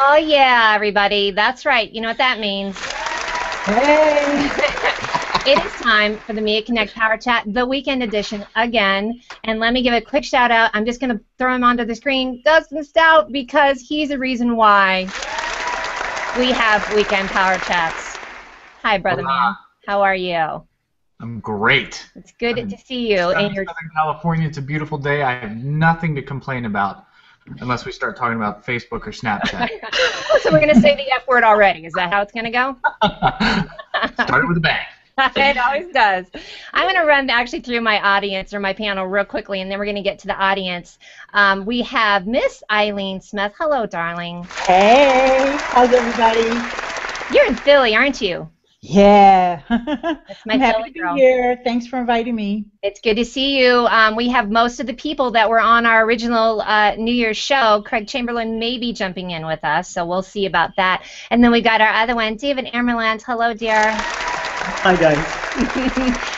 Oh, yeah, everybody. That's right. You know what that means. Hey! It is time for the Mia Connect Power Chat, the weekend edition again. And let me give a quick shout out. I'm just going to throw him onto the screen, Dustin Stout, because he's the reason why we have weekend Power Chats. Hi, brother man. How are you? I'm great. It's good to see you. In Southern California, it's a beautiful day. I have nothing to complain about unless we start talking about Facebook or Snapchat. So we're going to say the F word already. Is that how it's going to go? Started with a bang. It always does. I'm going to run actually through my audience or my panel real quickly, and then we're going to get to the audience. We have Miss Ileane Smith. Hello, darling. Hey! How's everybody? You're in Philly, aren't you? Yeah. That's my I'm happy Philly to girl. be here. Thanks for inviting me. It's good to see you. We have most of the people that were on our original New Year's show. Craig Chamberlain may be jumping in with us, so we'll see about that. And then we got our other one, David Amerland. Hello, dear. Hi guys.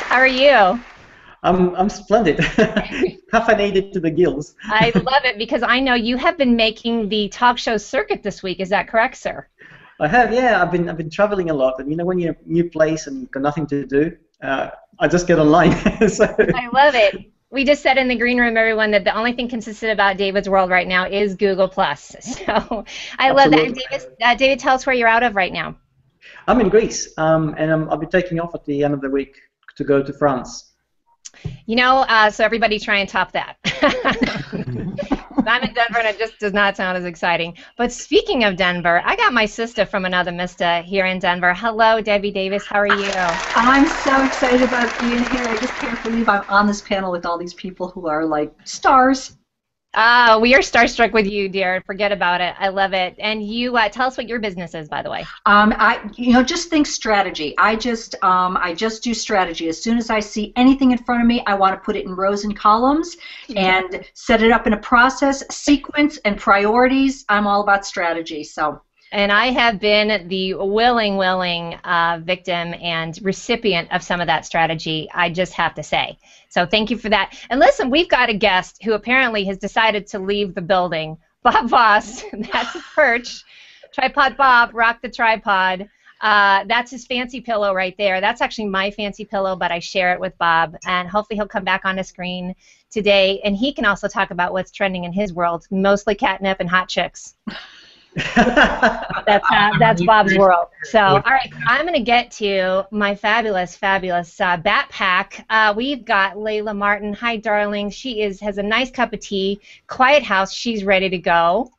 How are you? I'm splendid. Caffeinated to the gills. I love it because I know you have been making the talk show circuit this week. Is that correct, sir? I have, yeah. I've been traveling a lot, and you know when you're in a new place and you've got nothing to do, I just get online. So. I love it. We just said in the green room, everyone, that the only thing consistent about David's world right now is Google+. So I love that. And David, tell us where you're out of right now. I'm in Greece, and I'll be taking off at the end of the week to go to France. You know, so everybody try and top that. I'm in Denver, and it just does not sound as exciting. But speaking of Denver, I got my sister from another mister here in Denver. Hello, Debi Davis. How are you? I'm so excited about being here. I just can't believe I'm on this panel with all these people who are like stars. We are starstruck with you, dear. Forget about it. I love it. And you tell us what your business is, by the way. Just think strategy. I just do strategy. As soon as I see anything in front of me, I want to put it in rows and columns and set it up in a process, sequence, and priorities. I'm all about strategy. So. And I have been the willing victim and recipient of some of that strategy, I just have to say. So thank you for that. And listen, we've got a guest who apparently has decided to leave the building. Bob Voss, that's his perch. Tripod Bob, rock the tripod. That's his fancy pillow right there. That's actually my fancy pillow, but I share it with Bob. And hopefully he'll come back on the screen today. And he can also talk about what's trending in his world, mostly catnip and hot chicks. That's Bob's world. So, all right, I'm going to get to my fabulous bat pack. We've got Layla Martin. Hi, darling. She has a nice cup of tea. Quiet house. She's ready to go.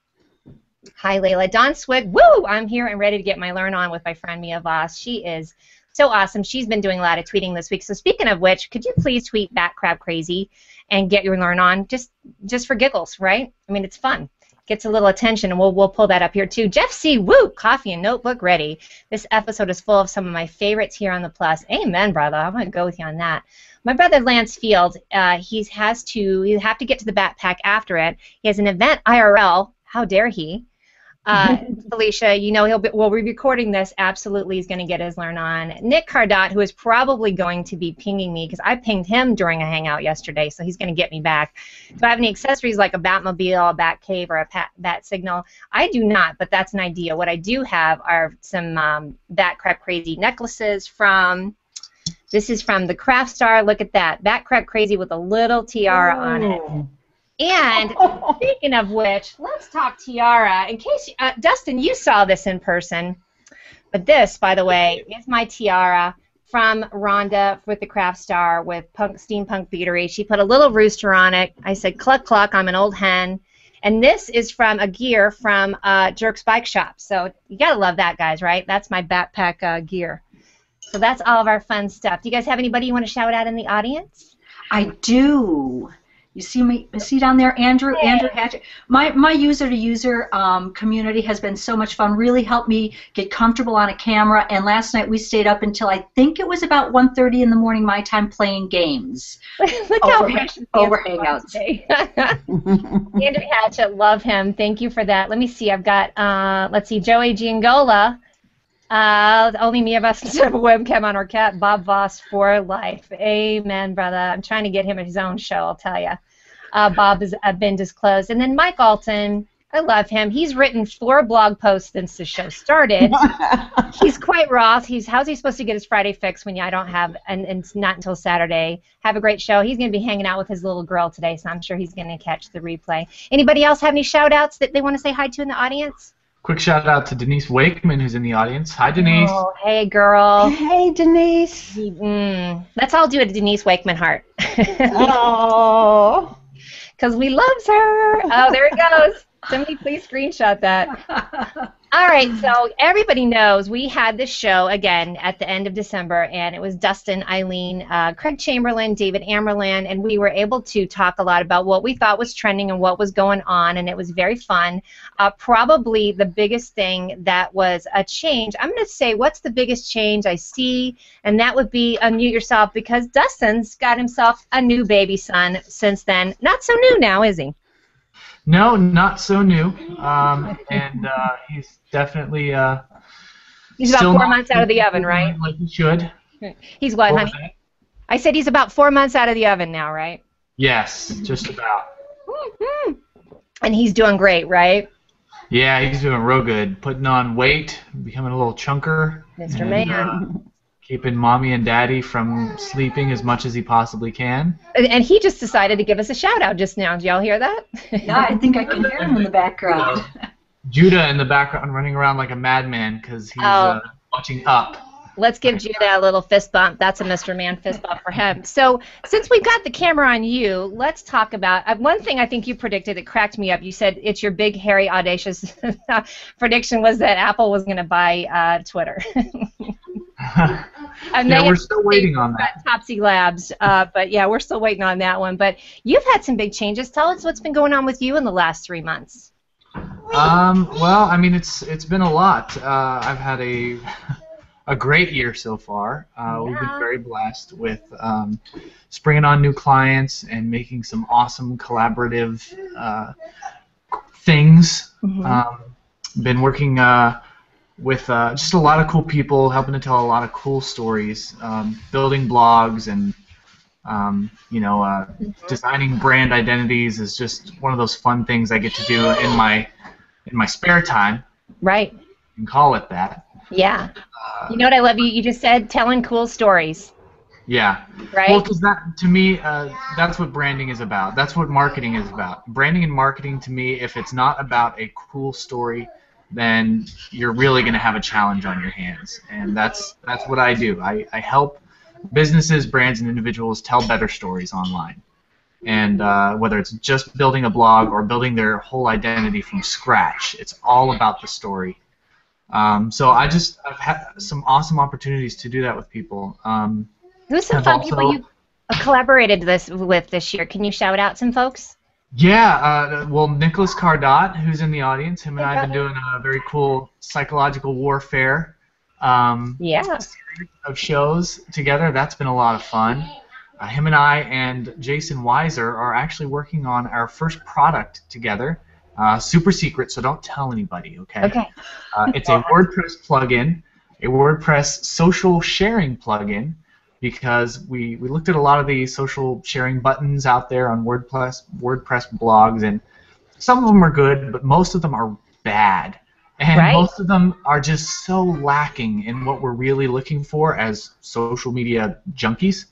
Hi, Layla. Dawn Swig. Woo! I'm here and ready to get my learn on with my friend Mia Voss. She is so awesome. She's been doing a lot of tweeting this week. So speaking of which, could you please tweet Bat Crab Crazy and get your learn on just for giggles, right? I mean, it's fun. Gets a little attention, and we'll pull that up here too. Jeff C. Woo! Coffee and notebook ready. This episode is full of some of my favorites here on the Plus. Amen, brother. I'm gonna go with you on that. My brother Lance Field, he'll have to get to the backpack after it. He has an event IRL. How dare he? Felicia, you know we'll be recording this. Absolutely, he's going to get his learn on. Nick Cardot, who is probably going to be pinging me because I pinged him during a hangout yesterday, so he's going to get me back. Do I have any accessories like a Batmobile, a Bat Cave, or a Bat Signal? I do not, but that's an idea. What I do have are some Bat Crab Crazy necklaces from. This is from the Craft Star. Look at that, Bat Crab Crazy with a little tiara on it. And speaking of which, let's talk tiara. In case, Dustin, you saw this in person, but this, by the way, is my tiara from Rhonda with the Craft Star with steampunk beatery. She put a little rooster on it. I said, cluck, cluck, I'm an old hen. And this is from a gear from Jerk's Bike Shop. So you got to love that, guys, right? That's my backpack gear. So that's all of our fun stuff. Do you guys have anybody you want to shout out in the audience? I do. You see me? See down there, Andrew? Hey. Andrew Hatchett. My user-to-user community has been so much fun. Really helped me get comfortable on a camera. And last night we stayed up until I think it was about 1:30 in the morning my time playing games. Look how over Hangouts. Andrew Hatchett, love him. Thank you for that. Let me see. I've got let's see, Joey Giangola. Only me of us instead of a webcam on our cat. Bob Voss for life. Amen, brother. I'm trying to get him his own show, I'll tell you. Bob has been disclosed. And then Mike Alton, I love him. He's written 4 blog posts since the show started. He's quite raw. How's he supposed to get his Friday fix when I don't have, and it's not until Saturday? Have a great show. He's going to be hanging out with his little girl today, so I'm sure he's going to catch the replay. Anybody else have any shout-outs that they want to say hi to in the audience? Quick shout out to Denise Wakeman, who's in the audience. Hi, Denise. Oh, hey, girl. Hey, Denise. Let's all do a Denise Wakeman heart. Oh. Because we loves her. Oh, there it goes. Somebody please screenshot that. All right, so everybody knows we had this show again at the end of December, and it was Dustin, Ileane, Craig Chamberlain, David Amerland, and we were able to talk a lot about what we thought was trending and what was going on, and it was very fun. Probably the biggest thing that was a change, I'm going to say what's the biggest change I see, and that would be unmute yourself, because Dustin's got himself a new baby son since then. Not so new now, is he? No, not so new, and he's definitely he's about still 4 months out of the oven, right? Like he should. He's what, honey? I said he's about 4 months out of the oven now, right? Yes, just about. And he's doing great, right? Yeah, he's doing real good. Putting on weight, becoming a little chunker. Mr. Man. Keeping mommy and daddy from sleeping as much as he possibly can. And he just decided to give us a shout out just now. Did y'all hear that? Yeah, I think I can hear him in the background. Judah in the background running around like a madman because he's watching Up. Let's give Judah a little fist bump. That's a Mr. Man fist bump for him. So since we've got the camera on you, let's talk about one thing I think you predicted that cracked me up. You said it's your big, hairy, audacious prediction was that Apple was going to buy Twitter. Yeah, we're still waiting on that. Topsy Labs, but yeah, we're still waiting on that one. But you've had some big changes. Tell us what's been going on with you in the last 3 months. Well, I mean, it's been a lot. I've had a great year so far. We've been very blessed with bringing on new clients and making some awesome collaborative things. Been working with just a lot of cool people, helping to tell a lot of cool stories, building blogs, and designing brand identities is just one of those fun things I get to do in my spare time. Right. You can call it that. Yeah. You know what I love? You just said telling cool stories. Yeah. Right. Well, because that, to me, that's what branding is about. That's what marketing is about. Branding and marketing, to me, if it's not about a cool story, then you're really going to have a challenge on your hands. And that's what I do. I help businesses, brands, and individuals tell better stories online. And whether it's just building a blog or building their whole identity from scratch, it's all about the story. So I've had some awesome opportunities to do that with people. Who's some fun people you collaborated with this year? Can you shout out some folks? Yeah, well, Nicholas Cardot, who's in the audience, him and I have been doing a very cool psychological warfare series of shows together. That's been a lot of fun. Him and I and Jason Weiser are actually working on our first product together. Super secret, so don't tell anybody, okay? Okay. It's a WordPress plugin, a WordPress social sharing plugin, because we looked at a lot of the social sharing buttons out there on WordPress blogs, and some of them are good, but most of them are bad. And most of them are just so lacking in what we're really looking for as social media junkies.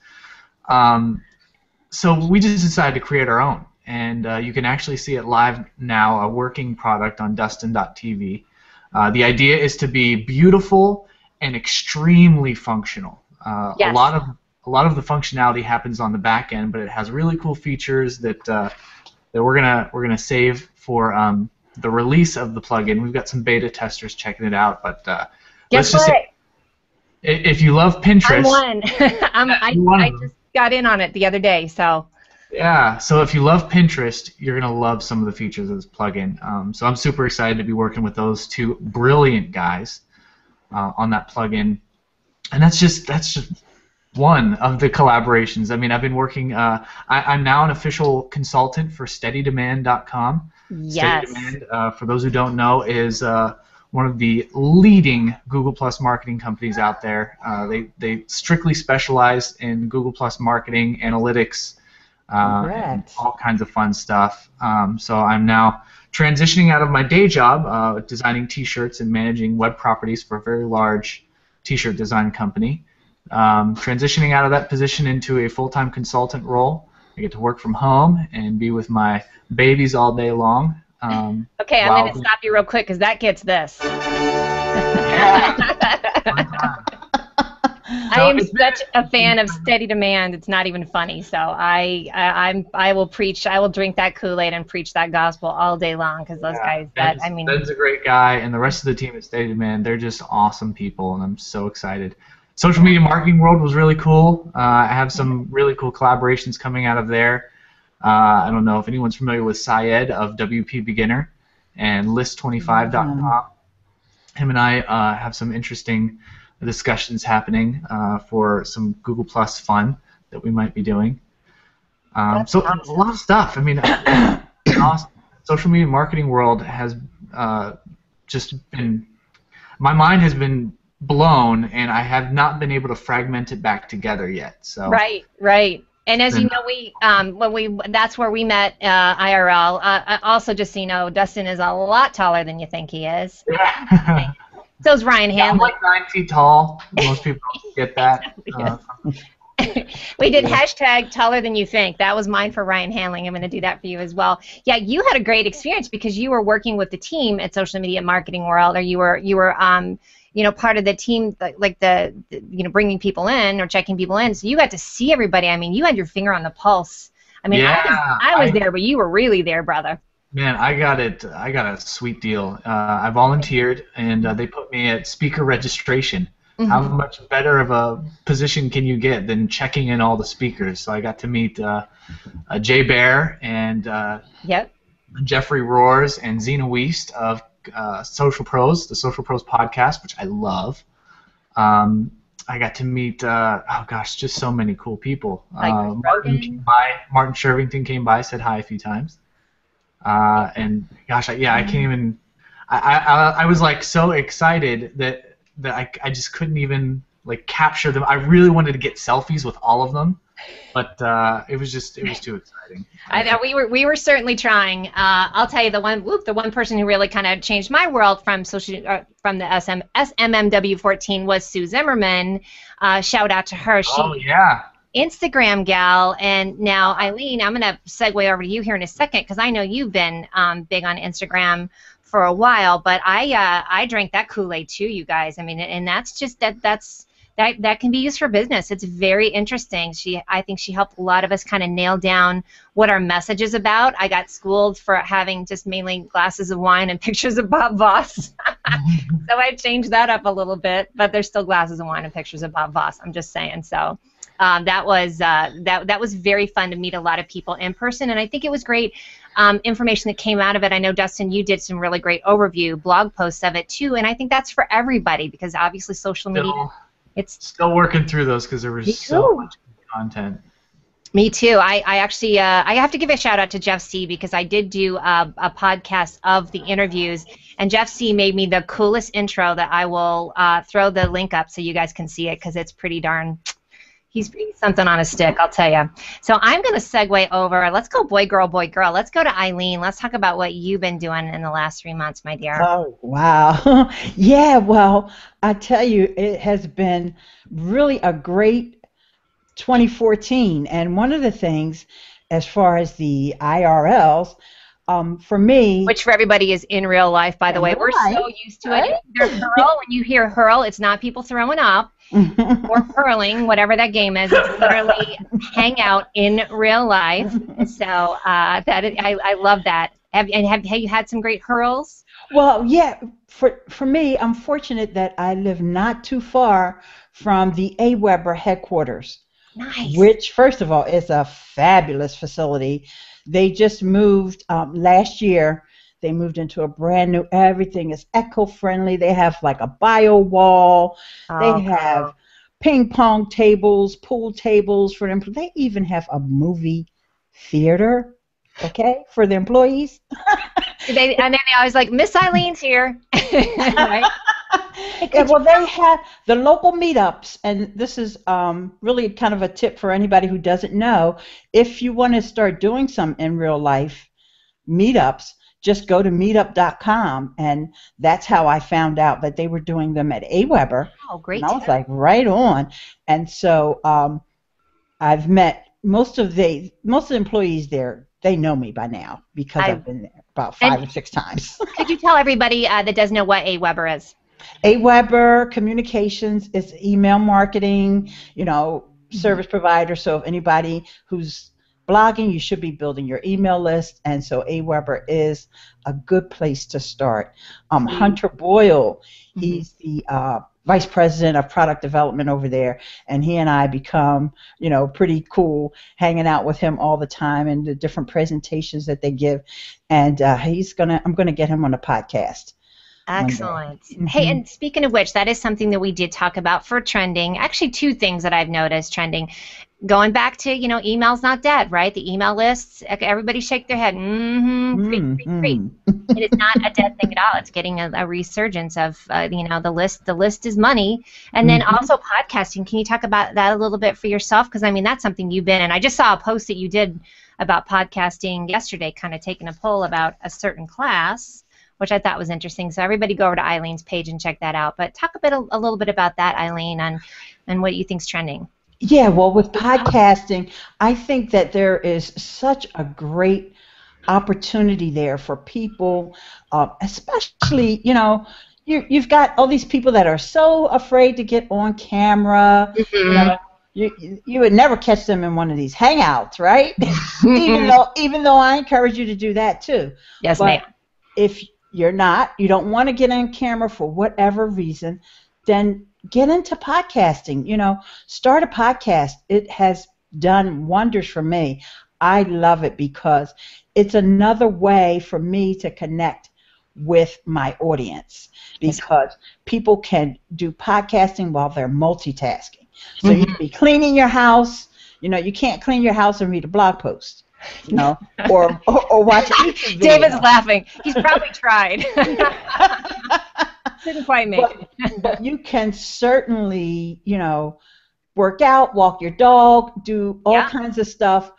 So we just decided to create our own. And you can actually see it live now, a working product on Dustin.tv. The idea is to be beautiful and extremely functional. A lot of the functionality happens on the back end, but it has really cool features that we're gonna save for the release of the plugin. We've got some beta testers checking it out, but let's just say, if you love Pinterest, I'm one. I just got in on it the other day, so. Yeah, so if you love Pinterest, you're going to love some of the features of this plugin. So I'm super excited to be working with those two brilliant guys on that plugin. And that's just one of the collaborations. I mean, I've been working, I'm now an official consultant for SteadyDemand.com. Yes. SteadyDemand, for those who don't know, is one of the leading Google Plus marketing companies out there. They strictly specialize in Google Plus marketing, analytics, and Congrats. all kinds of fun stuff. So I'm now transitioning out of my day job, designing T-shirts and managing web properties for a very large T-shirt design company. Transitioning out of that position into a full-time consultant role. I get to work from home and be with my babies all day long. Okay, I'm going to stop you real quick because that gets this. I am such a fan of steady demand. It's not even funny. So I will preach. I will drink that Kool-Aid and preach that gospel all day long because those guys. Ben's a great guy, and the rest of the team at Steady Demand, they're just awesome people, and I'm so excited. Social media marketing world was really cool. I have some really cool collaborations coming out of there. I don't know if anyone's familiar with Syed of WP Beginner and List25.com. Him and I have some interesting discussions happening for some Google Plus fun that we might be doing. So a lot of stuff. I mean, awesome. Social media marketing world has just been, my mind has been blown, and I have not been able to fragment it back together yet. So right. And as you know, that's where we met IRL. Also, just so you know, Dustin is a lot taller than you think he is. Yeah. So is Ryan Hanley. I'm like 9 feet tall. Most people don't get that. We did hashtag taller than you think. That was mine for Ryan Hanley. I'm going to do that for you as well. Yeah, you had a great experience because you were working with the team at Social Media Marketing World, or you were part of the team, like the bringing people in or checking people in. So you got to see everybody. I mean, you had your finger on the pulse. I mean, I was there, but you were really there, brother. Man, I got a sweet deal. I volunteered, and they put me at speaker registration. Mm-hmm. How much better of a position can you get than checking in all the speakers? So I got to meet Jay Bear and Jeffrey Roars and Zena Wiest of Social Pros, the Social Pros podcast, which I love. I got to meet, just so many cool people. Martin Shervington came by, said hi a few times. And gosh, I can't even. I was like so excited that I just couldn't even like capture them. I really wanted to get selfies with all of them, but it was too exciting. I know we were certainly trying. I'll tell you the one person who really kind of changed my world from the SMMW 14 was Sue Zimmerman. Shout out to her. Instagram gal, and now Ileane, I'm going to segue over to you here in a second because I know you've been big on Instagram for a while, but I drank that Kool-Aid too, you guys. I mean, and that's just that can be used for business. It's very interesting. I think she helped a lot of us kind of nail down what our message is about. I got schooled for having just mainly glasses of wine and pictures of Bob Voss. So I changed that up a little bit, but there's still glasses of wine and pictures of Bob Voss. I'm just saying. So that was very fun to meet a lot of people in person, and I think it was great information that came out of it. I know, Dustin, you did some really great overview blog posts of it too, and I think that's for everybody because obviously social media. It's still working through those because there was so much content. Me too. I actually I have to give a shout out to Jeff C because I did do a podcast of the interviews, and Jeff C made me the coolest intro that I will throw the link up so you guys can see it because it's pretty darn. He's something on a stick, I'll tell you. So I'm going to segue over. Let's go boy, girl, boy, girl. Let's go to Ileane. Let's talk about what you've been doing in the last 3 months, my dear. Oh, wow. Yeah, well, I tell you, it has been really a great 2014. And one of the things, as far as the IRLs, for me... Which for everybody is in real life, by the way. We're so used to it. There's hurl. When you hear hurl, it's not people throwing up. Or hurling, whatever that game is. It's literally hang out in real life. So I love that. Have you had some great hurls? Well, yeah. For me, I'm fortunate that I live not too far from the AWeber headquarters. Nice. Which, first of all, is a fabulous facility. They just moved last year. They moved into a brand new, everything is eco-friendly. They have like a bio wall. They have ping pong tables, pool tables for them. They even have a movie theater, okay, for the employees. And then they always like, Miss Ileane's here. Right? Yeah, well, they have the local meetups, and this is really kind of a tip for anybody who doesn't know. If you want to start doing some in real life meetups, just go to meetup.com, and that's how I found out that they were doing them at AWeber. Oh, great. And I was like, right on. And so I've met most of the employees there. They know me by now because I've been there about 5 or 6 times. Could you tell everybody that doesn't know what AWeber is? AWeber Communications is email marketing, service provider. So if anybody who's blogging, you should be building your email list, and so AWeber is a good place to start. Hunter Boyle, he's the vice president of product development over there, and he and I become, pretty cool hanging out with him all the time and the different presentations that they give, and I'm gonna get him on a podcast. Excellent. Hey, and speaking of which, that is something that we did talk about for trending. Actually, 2 things that I've noticed trending. Going back to, email's not dead, right? The email lists, everybody shake their head. Free. It is not a dead thing at all. It's getting a resurgence of, the list. The list is money. And then also podcasting. Can you talk about that a little bit for yourself? Because, that's something you've been in. I just saw a post that you did about podcasting yesterday, kind of taking a poll about a certain class, which I thought was interesting. So everybody go over to Ileane's page and check that out. But talk a little bit about that, Ileane, and what you think's trending. Yeah, well, with podcasting, I think that there is such a great opportunity there for people, especially, you've got all these people that are so afraid to get on camera. You would never catch them in one of these hangouts, right? even though I encourage you to do that too. Yes, ma'am. If you don't want to get on camera for whatever reason, then get into podcasting. Start a podcast. It has done wonders for me. I love it because it's another way for me to connect with my audience, because people can do podcasting while they're multitasking. So you can be cleaning your house. You can't clean your house and read a blog post. Or watch a YouTube video. David's laughing. He's probably tried. Didn't quite make it. But you can certainly, work out, walk your dog, do all kinds of stuff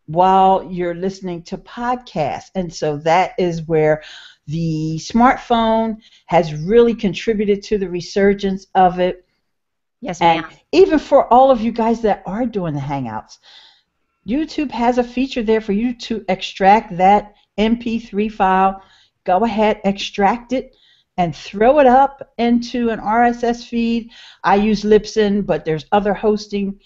while you're listening to podcasts. And so that is where the smartphone has really contributed to the resurgence of it. Yes, ma'am. And even for all of you guys that are doing the Hangouts, YouTube has a feature there for you to extract that MP3 file. Go ahead, extract it, and throw it up into an RSS feed. I use Libsyn, but there's other hosting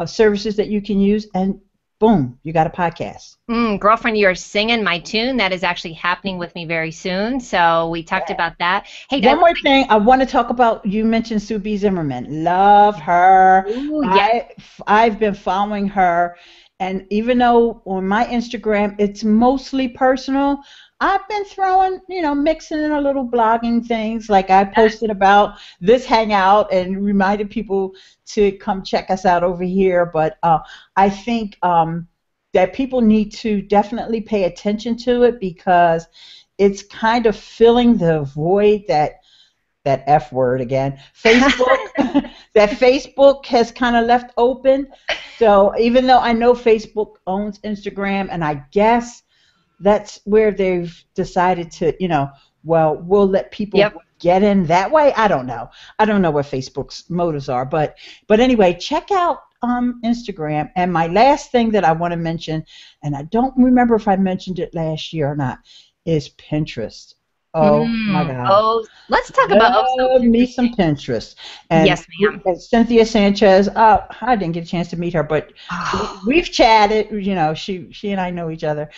services that you can use, and boom, you got a podcast. Girlfriend, you're singing my tune. That is actually happening with me very soon, so we talked about that. Hey, one more thing I want to talk about. You mentioned Sue B. Zimmerman. Love her. Ooh, yeah. I've been following her, and even though on my Instagram it's mostly personal, I've been throwing, mixing in a little blogging things. Like I posted about this hangout and reminded people to come check us out over here. But I think that people need to definitely pay attention to it, because it's kind of filling the void that F word again, Facebook, that Facebook has kind of left open. So even though I know Facebook owns Instagram, and I guess that's where they've decided to, we'll let people get in that way. I don't know. I don't know what Facebook's motives are, but anyway, check out Instagram. And my last thing that I want to mention, and I don't remember if I mentioned it last year or not, is Pinterest. Oh my God! Oh, let's talk about me some Pinterest. And yes, ma'am. Cynthia Sanchez. I didn't get a chance to meet her, but we've chatted. She and I know each other.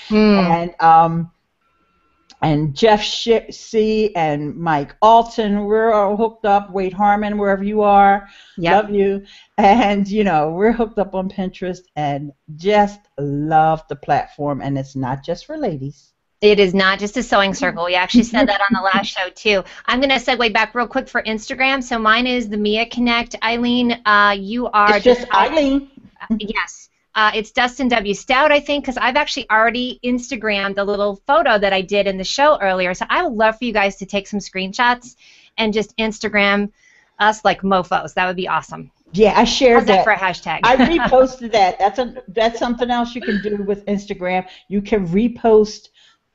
And Jeff C. and Mike Alton, we're all hooked up. Wade Harmon, wherever you are, love you. And we're hooked up on Pinterest, and just love the platform. And it's not just for ladies. It is not just a sewing circle. We actually said that on the last show, too. I'm going to segue back real quick for Instagram. So mine is the Mia Connect. Ileane, you are... It's just Ileane. Yes. It's Dustin W. Stout, I think, because I've actually already Instagrammed the little photo that I did in the show earlier. So I would love for you guys to take some screenshots and just Instagram us like mofos. That would be awesome. Yeah, I shared How's that for a hashtag? I reposted that. That's something else you can do with Instagram. You can repost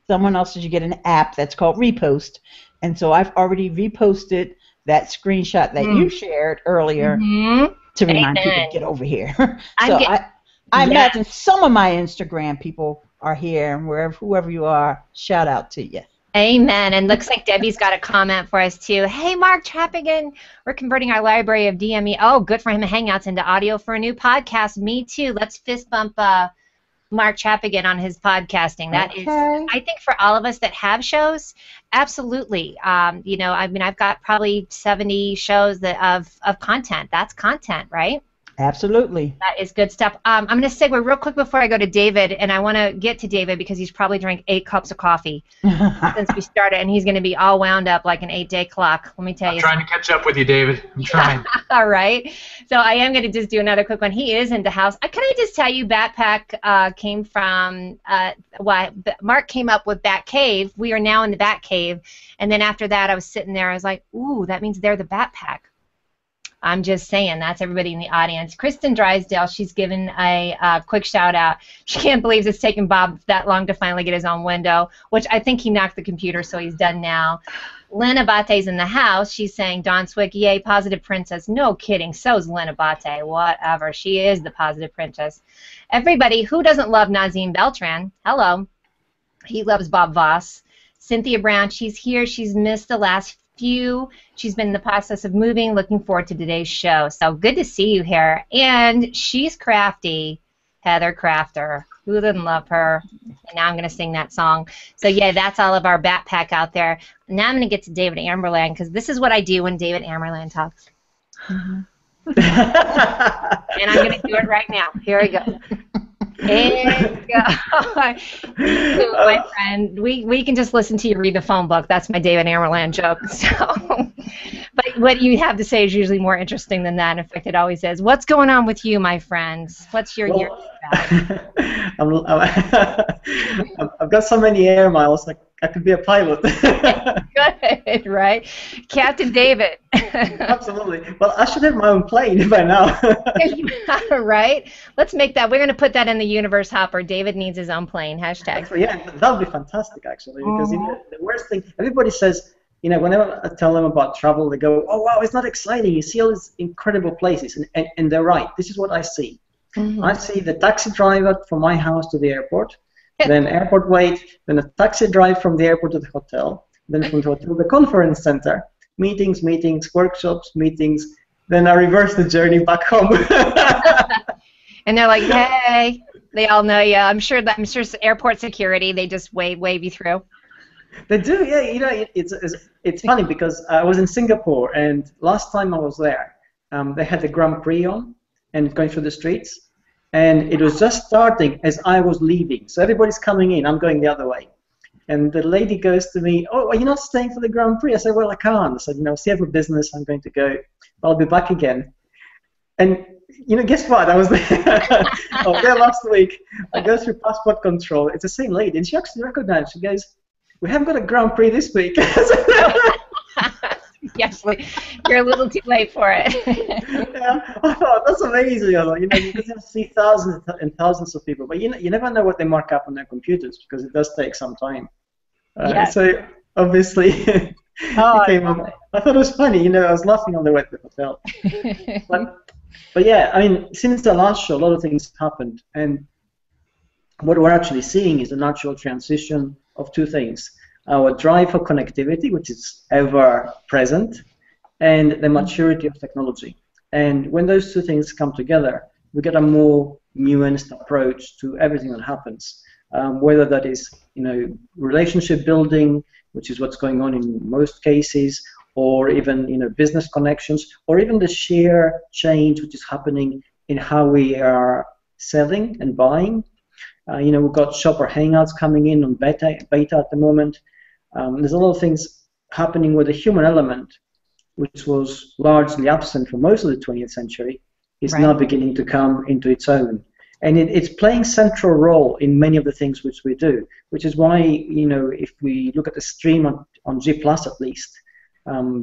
someone else's. You get an app that's called Repost, and so I've already reposted that screenshot that you shared earlier to remind people to get over here. So I imagine some of my Instagram people are here, and whoever you are, shout out to you. Amen. And looks like Debbie's got a comment for us, too. Hey, Mark Trappigan, we're converting our library of DME. Oh, good for him. Hangouts into audio for a new podcast. Me, too. Let's fist bump Mark Trappigan on his podcasting. That is, I think, for all of us that have shows, absolutely. You know, I mean, I've got probably 70 shows of content. That's content, right? Absolutely. That is good stuff. I'm going to segue real quick before I go to David, and I want to get to David because he's probably drank 8 cups of coffee since we started, and he's going to be all wound up like an 8-day clock. Let me tell you. I'm trying to catch up with you, David. I'm trying. All right. So I am going to just do another quick one. He is into house. Can I just tell you, Batpack came from Mark came up with Bat Cave. We are now in the Bat Cave, and then after that, I was sitting there. I was like, ooh, that means they're the Batpack. I'm just saying, that's everybody in the audience. Kristen Drysdale, she's given a quick shout out. She can't believe it's taken Bob that long to finally get his own window, which I think he knocked the computer, so he's done now. Lynn Abate's in the house. She's saying, Don Swick, yay, positive princess. No kidding, so's Lynn Abate. Whatever, she is the positive princess. Everybody, who doesn't love Nazim Beltran? Hello. He loves Bob Voss. Cynthia Brown, she's here. She's missed the last few. She's been in the process of moving. Looking forward to today's show. So good to see you here. And she's crafty, Heather Crafter. Who doesn't love her? And now I'm going to sing that song. So yeah, that's all of our Batpack out there. Now I'm going to get to David Amerland because this is what I do when David Amerland talks. And I'm going to do it right now. Here we go. And my friend, we can just listen to you read the phone book. That's my David Amerland joke. So, but what you have to say is usually more interesting than that. In fact, it always is. What's going on with you, my friends? What's your year about? I've got so many air miles. I could be a pilot. Good, right? Captain David. Absolutely. Well, I should have my own plane by now. Right? Let's make that. We're going to put that in the universe hopper. David needs his own plane. Hashtag. Yeah, that would be fantastic, actually, because you know, the worst thing, everybody says, you know, whenever I tell them about travel, they go, oh, wow, it's not exciting. You see all these incredible places. And they're right. This is what I see. I see the taxi driver from my house to the airport, then airport wait, then a taxi drive from the airport to the hotel, then from the hotel to the conference center, meetings, workshops, meetings, then I reverse the journey back home. And they're like, hey, they all know you. I'm sure airport security, they just wave you through. They do, yeah. You know, it's funny because I was in Singapore, and last time I was there, they had the Grand Prix on and going through the streets, and it was just starting as I was leaving. So everybody's coming in, I'm going the other way. And the lady goes to me, oh, are you not staying for the Grand Prix? I said, well, I can't. I said, you know, see, I have a business, I'm going to go. I'll be back again. And, you know, guess what? I was there, I was there last week. I go through passport control. It's the same lady, and she actually recognized. She goes, we haven't got a Grand Prix this week. Yes, you're a little too late for it. Yeah, I thought, that's amazing. I thought, you know, you can see thousands and thousands of people, but you never know what they mark up on their computers because it does take some time. Yes. So obviously, it came up. I thought it was funny. You know, I was laughing on the way to the hotel. But yeah, I mean, since the last show, a lot of things happened, and what we're actually seeing is a natural transition of two things. Our drive for connectivity, which is ever present, and the maturity of technology. And when those two things come together, we get a more nuanced approach to everything that happens. Whether that is, you know, relationship building, which is what's going on in most cases, or even, you know, business connections, or even the sheer change which is happening in how we are selling and buying. You know, we've got shopper hangouts coming in on beta at the moment. There's a lot of things happening with the human element, which was largely absent for most of the 20th century, is now beginning to come into its own. And it's playing central role in many of the things which we do, which is why, you know, if we look at the stream on G Plus at least,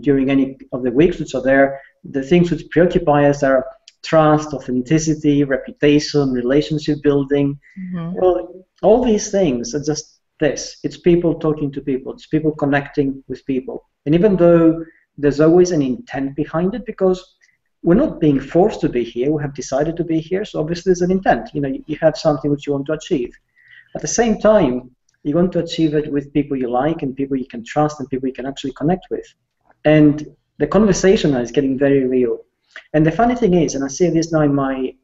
during any of the weeks which are there. The things which preoccupy us are trust, authenticity, reputation, relationship building. Well, all these things are just this. It's people talking to people. It's people connecting with people. And even though there's always an intent behind it, because we're not being forced to be here, we have decided to be here, so obviously there's an intent. You know, you have something which you want to achieve. At the same time, you want to achieve it with people you like and people you can trust and people you can actually connect with. And the conversation now is getting very real. And the funny thing is, and I see this now in my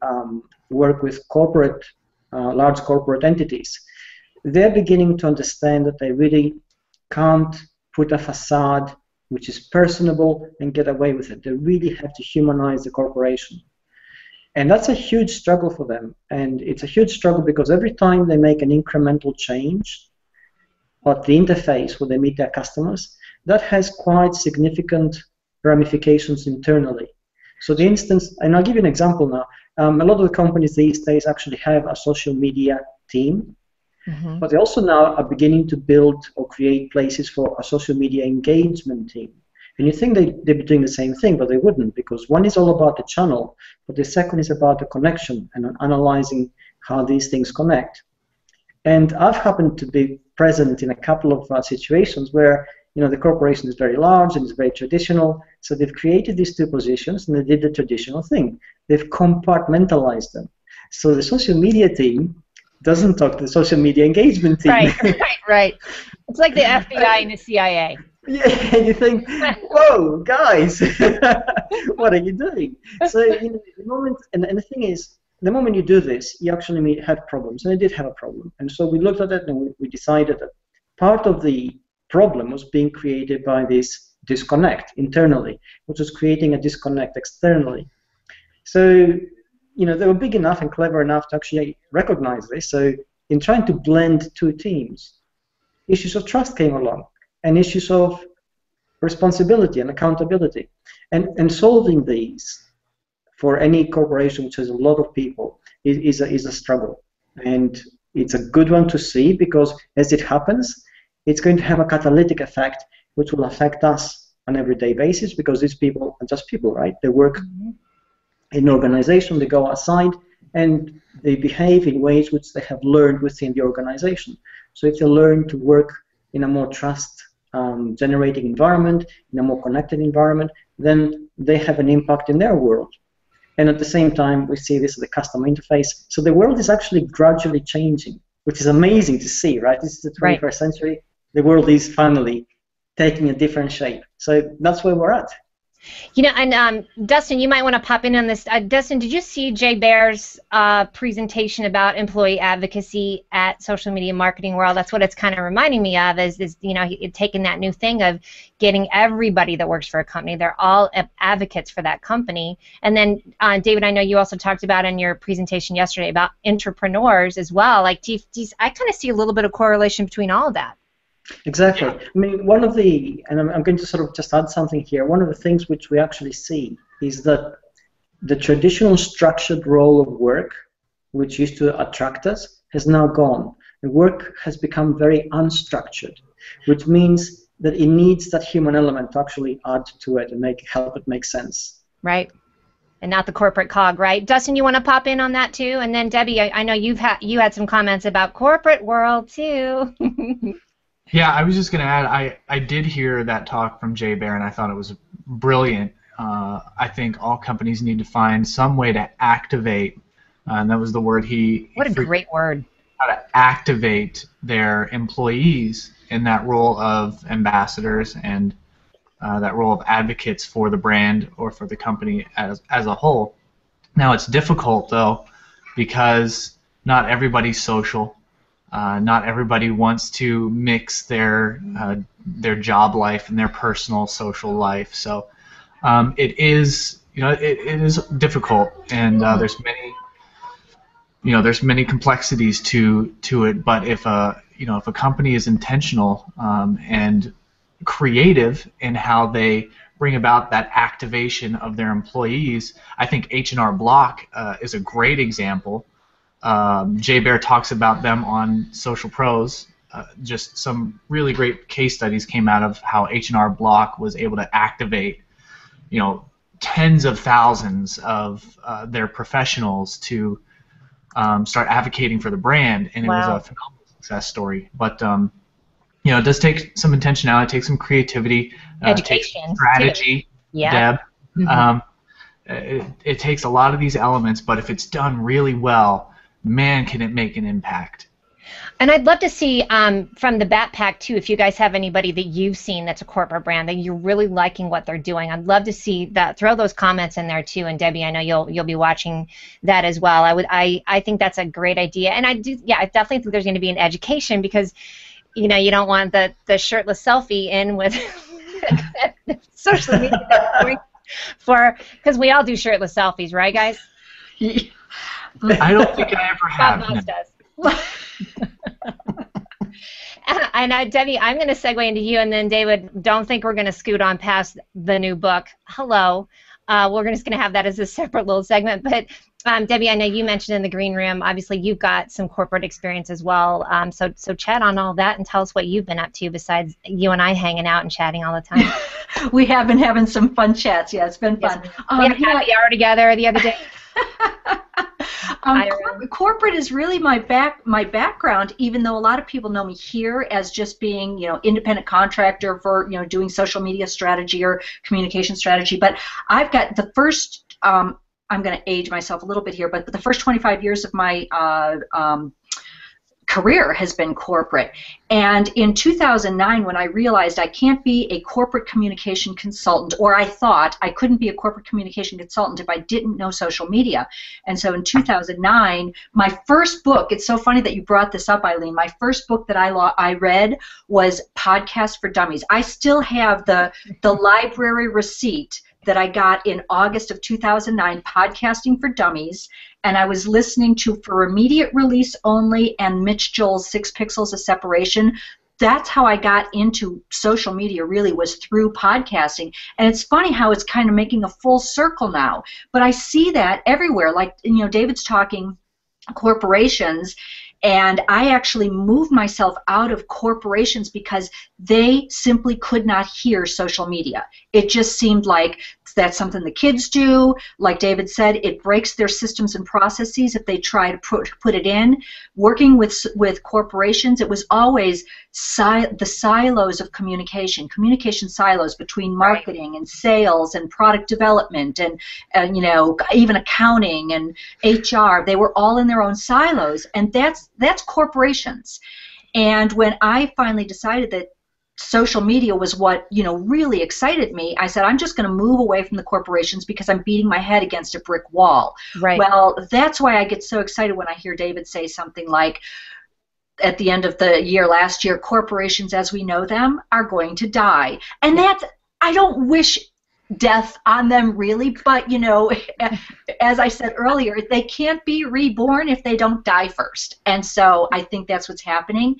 work with corporate, large corporate entities, they're beginning to understand that they really can't put a facade which is personable and get away with it. They really have to humanize the corporation. And that's a huge struggle for them. And it's a huge struggle because every time they make an incremental change at the interface where they meet their customers, that has quite significant ramifications internally. So the instance, and I'll give you an example now, a lot of the companies these days actually have a social media team, but they also now are beginning to build or create places for a social media engagement team. And you think they'd be doing the same thing, but they wouldn't, because one is all about the channel, but the second is about the connection and analyzing how these things connect. And I've happened to be present in a couple of situations where, you know, the corporation is very large and it's very traditional, so they've created these two positions and they did the traditional thing. They've compartmentalized them. So the social media team doesn't talk to the social media engagement team. Right. It's like the FBI and the CIA. Yeah, and you think, whoa, guys, what are you doing? So, you know, the moment, and the thing is, the moment you do this, you actually have problems, and I did have a problem. And so we looked at it and we decided that part of the problem was being created by this disconnect internally, which was creating a disconnect externally. So, you know, they were big enough and clever enough to actually recognize this. So in trying to blend two teams, issues of trust came along and issues of responsibility and accountability. And solving these for any corporation which has a lot of people is a struggle. And it's a good one to see because as it happens, it's going to have a catalytic effect which will affect us on an everyday basis because these people are just people, right? They work in an organization, they go outside, and they behave in ways which they have learned within the organization. So if they learn to work in a more trust-generating environment, in a more connected environment, then they have an impact in their world. And at the same time, we see this as the customer interface. So the world is actually gradually changing, which is amazing to see, right? This is the 21st century. The world is finally taking a different shape. So that's where we're at. You know, and Dustin, you might want to pop in on this. Dustin, did you see Jay Baer's presentation about employee advocacy at Social Media Marketing World? That's what it's kind of reminding me of is you know, taking that new thing of getting everybody that works for a company. They're all advocates for that company. And then, David, I know you also talked about in your presentation yesterday about entrepreneurs as well. Like, I kind of see a little bit of correlation between all of that. Exactly. I mean, one of the, and I'm going to sort of just add something here, one of the things which we actually see is that the traditional structured role of work, which used to attract us, has now gone. The work has become very unstructured, which means that it needs that human element to actually add to it and help it make sense. Right. And not the corporate cog, right? Dustin, you want to pop in on that too? And then Debbie, I know you had some comments about corporate world too. Yeah, I was just going to add, I did hear that talk from Jay Baer, and I thought it was brilliant. I think all companies need to find some way to activate, and that was the word he... What a great word. How to activate their employees in that role of ambassadors and that role of advocates for the brand or for the company as a whole. Now, it's difficult, though, because not everybody's social. Not everybody wants to mix their job life and their personal social life, so it is, you know, it is difficult, and there's many complexities to it. But if a company is intentional and creative in how they bring about that activation of their employees, I think H&R Block is a great example. Jay Baer talks about them on Social Pros just some really great case studies came out of how H&R Block was able to activate, tens of thousands of their professionals to start advocating for the brand, and it was a phenomenal success story. But it does take some intentionality, it takes some creativity, education, it takes strategy, Deb. It takes a lot of these elements, but if it's done really well, man, can it make an impact. And I'd love to see from the Backpack too, if you guys have anybody that you've seen that's a corporate brand that you're really liking what they're doing. I'd love to see that. Throw those comments in there too. And Debbie, I know you'll be watching that as well. I think that's a great idea. And I definitely think there's going to be an education, because you don't want the shirtless selfie in with social media because we all do shirtless selfies, right, guys? I don't think I ever have. Bob Voss does. And Debbie, I'm going to segue into you, and then David, don't think we're going to scoot on past the new book. Hello. We're just going to have that as a separate little segment. But Debbie, I know you mentioned in the green room, obviously you've got some corporate experience as well. So chat on all that and tell us what you've been up to besides you and I hanging out and chatting all the time. We have been having some fun chats. Yeah, it's been fun. We had a happy hour together the other day. Corporate is really my background, even though a lot of people know me here as just being, independent contractor for, doing social media strategy or communication strategy. But I've got the first, I'm going to age myself a little bit here, but the first 25 years of my career has been corporate. And in 2009, when I realized I can't be a corporate communication consultant, or I thought I couldn't be a corporate communication consultant if I didn't know social media. And so in 2009, my first book, it's so funny that you brought this up, Ileane, my first book that I read was Podcast for Dummies. I still have the library receipt that I got in August of 2009, Podcasting for Dummies, and I was listening to For Immediate Release Only and Mitch Joel's 6 Pixels of Separation. That's how I got into social media, really, was through podcasting. And it's funny how it's kind of making a full circle now. But I see that everywhere. Like, David's talking corporations, and I actually moved myself out of corporations because they simply could not hear social media. It just seemed like that's something the kids do. Like David said, it breaks their systems and processes if they try to put it in. Working with corporations, it was always the silos of communication silos between marketing and sales and product development and even accounting and HR. They were all in their own silos, and that's corporations. And when I finally decided that social media was what really excited me, I said, I'm just going to move away from the corporations because I'm beating my head against a brick wall. Right. Well, that's why I get so excited when I hear David say something like, at the end of the year last year, corporations as we know them are going to die. And I don't wish death on them really, but as I said earlier, they can't be reborn if they don't die first. And so I think that's what's happening.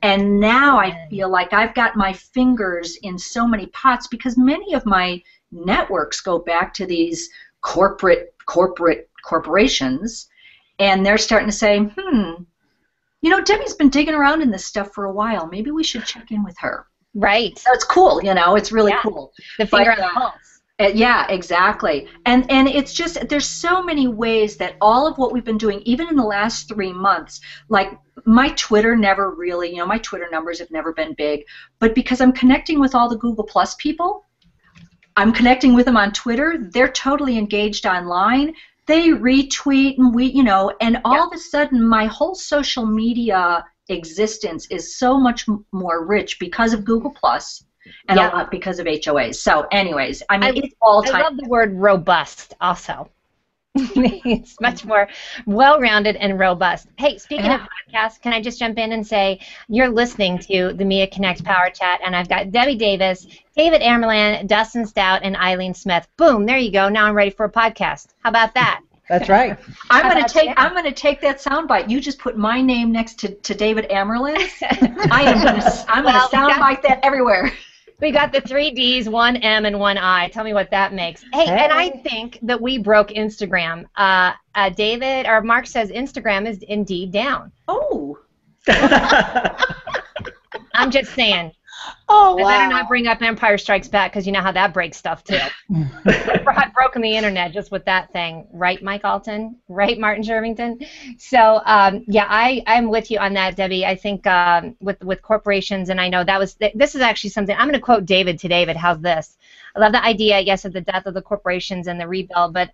And now I feel like I've got my fingers in so many pots because many of my networks go back to these corporations, and they're starting to say, Debbie's been digging around in this stuff for a while. Maybe we should check in with her. Right. So it's cool, it's really cool. The finger on the pulse. Yeah, exactly. And it's just, there's so many ways that all of what we've been doing, even in the last 3 months, like my Twitter never really, my Twitter numbers have never been big, but because I'm connecting with all the Google Plus people, I'm connecting with them on Twitter, they're totally engaged online, they retweet and and all of a sudden my whole social media existence is so much more rich because of Google Plus. And a lot because of HOAs. So, anyways, it's all time. I love the word robust also. It's much more well-rounded and robust. Hey, speaking of podcasts, can I just jump in and say you're listening to the Mia Connect Power Chat, and I've got Debi Davis, David Amerland, Dustin Stout, and Ileane Smith. Boom, there you go. Now I'm ready for a podcast. How about that? That's right. I'm going to take that soundbite. You just put my name next to David Amerland's. I'm going to soundbite that everywhere. We got the 3 Ds, 1 M, and 1 I. Tell me what that makes. Hey, and I think that we broke Instagram. David, or Mark says Instagram is indeed down. Oh. I'm just saying. Oh, wow. I better not bring up Empire Strikes Back because you know how that breaks stuff too. I've broken the internet just with that thing, right, Mike Alton? Right, Martin Shervington? So yeah, I'm with you on that, Debbie. I think with corporations, and I know this is actually something I'm going to quote David to David. How's this? I love the idea, yes, of the death of the corporations and the rebuild. But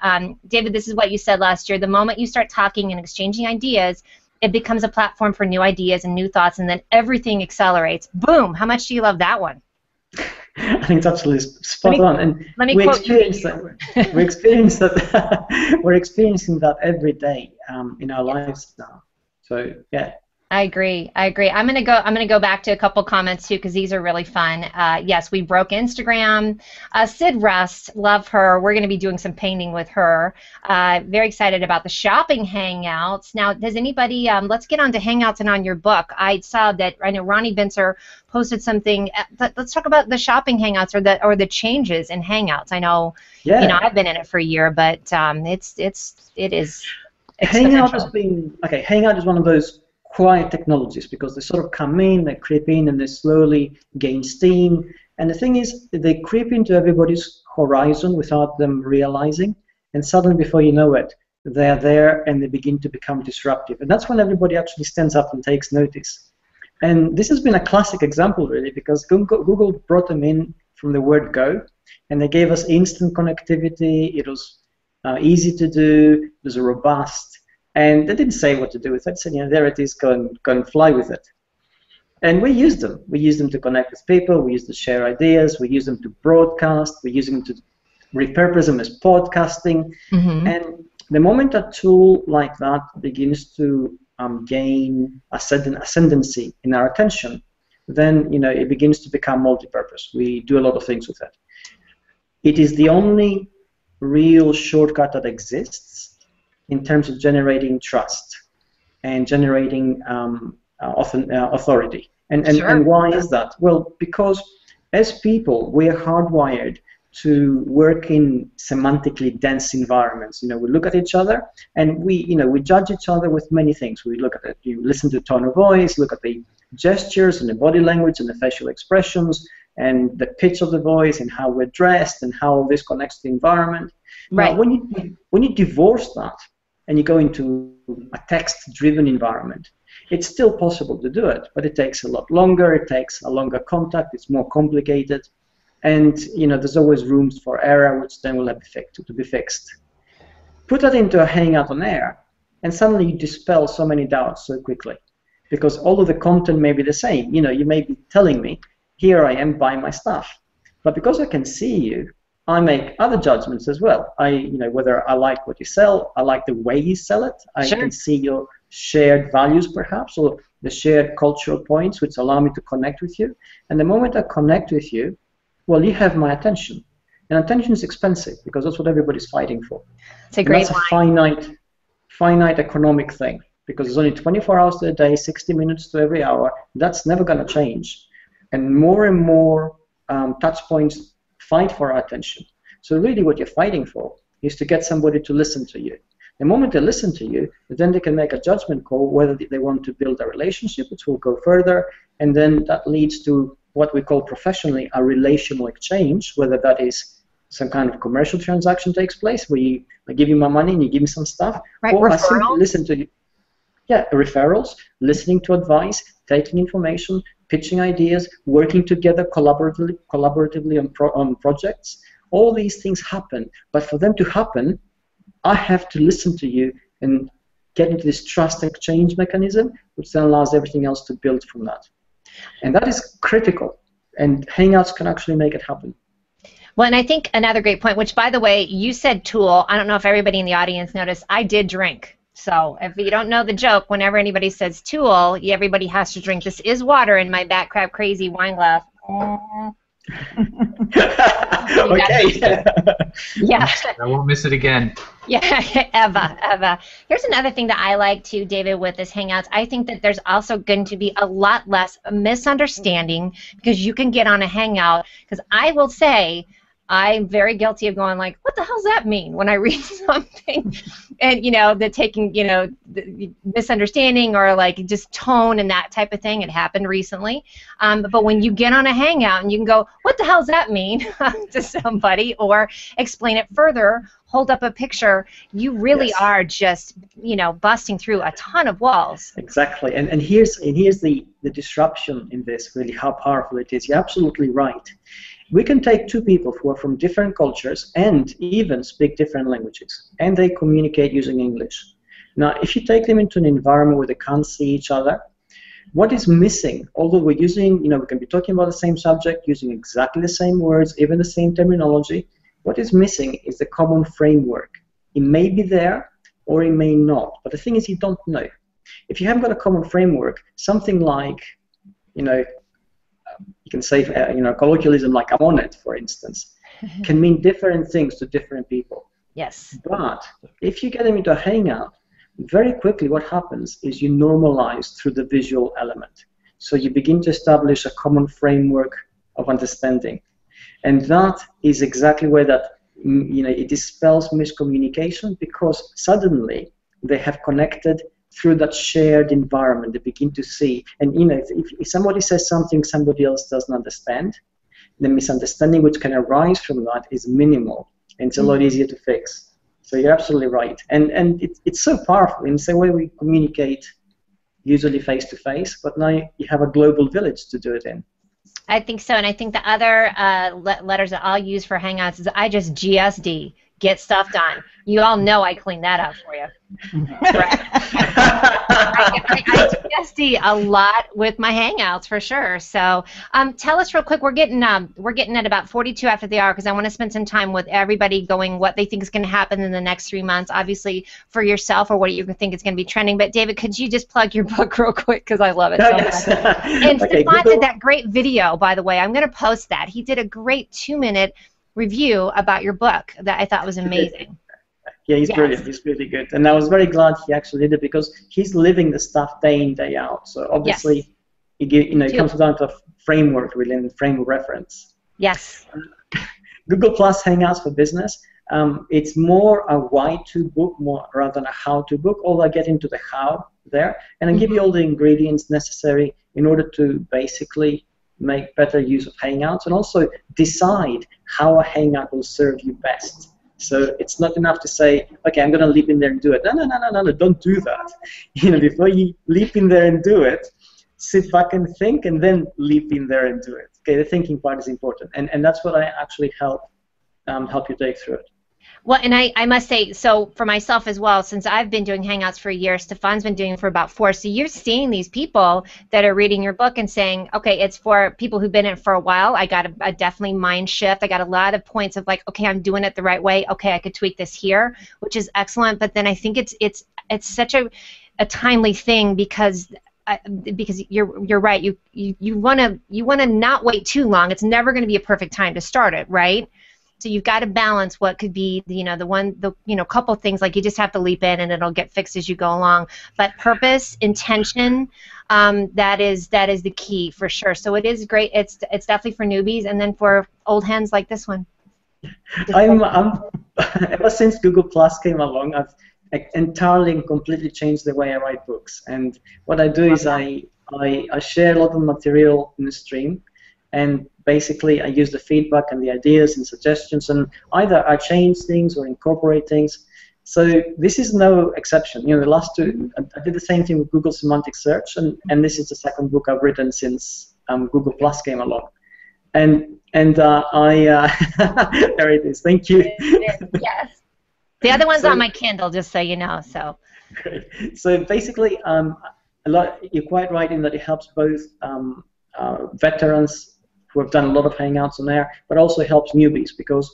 David, this is what you said last year. The moment you start talking and exchanging ideas, it becomes a platform for new ideas and new thoughts, and then everything accelerates. Boom! How much do you love that one? I think it's actually spot on, and we experience that. We're experiencing that every day in our lives now. So yeah. I agree. I'm gonna go back to a couple comments too because these are really fun. Yes, we broke Instagram. Sid Rust, love her. We're gonna be doing some painting with her. Very excited about the shopping hangouts. Now, does anybody? Let's get on to hangouts and on your book. I saw that. I know Ronnie Binzer posted something. Let's talk about the shopping hangouts or the changes in hangouts. I know. Yeah. You know, I've been in it for a year, but it is. Hangout has been okay. Hangout is one of those quiet technologies because they sort of come in, they creep in, and they slowly gain steam. And the thing is, they creep into everybody's horizon without them realizing, and suddenly, before you know it, they're there and they begin to become disruptive. And that's when everybody actually stands up and takes notice. And this has been a classic example, really, because Google brought them in from the word go, and they gave us instant connectivity. It was easy to do, it was robust. And they didn't say what to do with it. They said, you know, there it is, go and fly with it. And we used them. We used them to connect with people. We used them to share ideas. We used them to broadcast. We used them to repurpose them as podcasting. Mm-hmm. And the moment a tool like that begins to gain ascendancy in our attention, then it begins to become multi-purpose. We do a lot of things with it. It is the only real shortcut that exists in terms of generating trust and generating authority. And why is that? Well, because as people, we are hardwired to work in semantically dense environments. We look at each other and we judge each other with many things. We look at it, you listen to the tone of voice, look at the gestures and the body language and the facial expressions and the pitch of the voice and how we're dressed and how this connects to the environment. Right. Now, when you divorce that and you go into a text-driven environment, it's still possible to do it, but it takes a lot longer. It takes a longer contact. It's more complicated, and there's always rooms for error, which then will have to be fixed. Put that into a Hangout on Air, and suddenly you dispel so many doubts so quickly, because all of the content may be the same. You may be telling me, here I am, buy my stuff, but because I can see you, I make other judgments as well. Whether I like what you sell, I like the way you sell it. I can see your shared values, perhaps, or the shared cultural points, which allow me to connect with you. And the moment I connect with you, well, you have my attention. And attention is expensive because that's what everybody's fighting for. It's a great line. That's a finite economic thing because there's only 24 hours to a day, 60 minutes to every hour. That's never going to change. And more touch points fight for our attention. So really what you're fighting for is to get somebody to listen to you. The moment they listen to you, then they can make a judgment call whether they want to build a relationship, which will go further, and then that leads to what we call professionally a relational exchange, whether that is some kind of commercial transaction takes place where I give you my money and you give me some stuff, or I simply listen to you. Yeah, referrals, listening to advice, taking information, pitching ideas, working together collaboratively on projects. All these things happen, but for them to happen, I have to listen to you and get into this trust exchange mechanism, which then allows everything else to build from that. And that is critical, and Hangouts can actually make it happen. Well, and I think another great point, which, by the way, you said tool. I don't know if everybody in the audience noticed, I did drink. So if you don't know the joke, whenever anybody says tool, everybody has to drink. This is water in my Bat Crap Crazy wine glass. Okay. Yeah. I won't miss it again. Yeah, Eva. Here's another thing that I like too, David, with this Hangouts. I think that there's also going to be a lot less misunderstanding because you can get on a Hangout. Because I will say, I'm very guilty of going like, what the hell's that mean when I read something? And, the taking, the misunderstanding or like just tone and that type of thing. It happened recently. But when you get on a hangout and you can go, what the hell's that mean to somebody, or explain it further, hold up a picture, you really are just, busting through a ton of walls. Exactly. And here's the disruption in this, really, how powerful it is. You're absolutely right. We can take two people who are from different cultures and even speak different languages, and they communicate using English. Now, if you take them into an environment where they can't see each other, what is missing, although we're using, we can be talking about the same subject, using exactly the same words, even the same terminology, what is missing is the common framework. It may be there, or it may not, but the thing is you don't know. If you haven't got a common framework, something like, you can say, colloquialism like "I'm on it," for instance, can mean different things to different people. Yes. But if you get them into a hangout, very quickly what happens is you normalize through the visual element. So you begin to establish a common framework of understanding. And that is exactly where that, it dispels miscommunication, because suddenly they have connected through that shared environment. They begin to see, and if somebody says something somebody else doesn't understand, the misunderstanding which can arise from that is minimal, and it's a lot easier to fix. So you're absolutely right, and it's so powerful in the same way we communicate usually face to face, but now you have a global village to do it in. I think so, and I think the other letters that I'll use for Hangouts is I just GSD, get stuff done. You all know I clean that up for you. I GSD a lot with my Hangouts for sure. So tell us real quick. We're getting at about 42 after the hour, because I want to spend some time with everybody going what they think is going to happen in the next 3 months. Obviously for yourself, or what you think is going to be trending. But David, could you just plug your book real quick, because I love it so much. And okay, Stefan did that great video, by the way. I'm going to post that. He did a great 2-minute review about your book that I thought was amazing. Yeah, he's brilliant. He's really good. And I was very glad he actually did it, because he's living the stuff day in, day out. So obviously, it comes down to a framework, really, and frame of reference. Yes. Google Plus Hangouts for Business. It's more a why-to book more rather than a how-to book, although I get into the how there. And I give you all the ingredients necessary in order to basically make better use of Hangouts, and also decide how a Hangout will serve you best. So it's not enough to say, okay, I'm going to leap in there and do it. No, don't do that. Before you leap in there and do it, sit back and think, and then leap in there and do it. Okay, the thinking part is important, and that's what I actually help you take through it. Well, and I must say, so for myself as well, since I've been doing Hangouts for a year, Stefan's been doing it for about 4, so you're seeing these people that are reading your book and saying, okay, it's for people who've been in it for a while. I got a definitely mind shift. I got a lot of points of like, okay, I'm doing it the right way. Okay, I could tweak this here, which is excellent. But then I think it's such a timely thing, because you're right. You want to not wait too long. It's never going to be a perfect time to start it, right? So you've got to balance what could be, couple things, like you just have to leap in and it'll get fixed as you go along. But purpose, intention, that is the key for sure. So it is great. It's definitely for newbies, and then for old hens like this one. Ever since Google Plus came along, I've entirely and completely changed the way I write books. And what I do is I share a lot of material in the stream, and basically I use the feedback and the ideas and suggestions, and either I change things or incorporate things. So this is no exception. The last two, I did the same thing with Google Semantic Search, and this is the second book I've written since Google Plus came along. And there it is. Thank you. Yes. The other one's on my Kindle, just so you know. So. Great. So basically, you're quite right in that it helps both veterans who have done a lot of Hangouts on there, but also helps newbies, because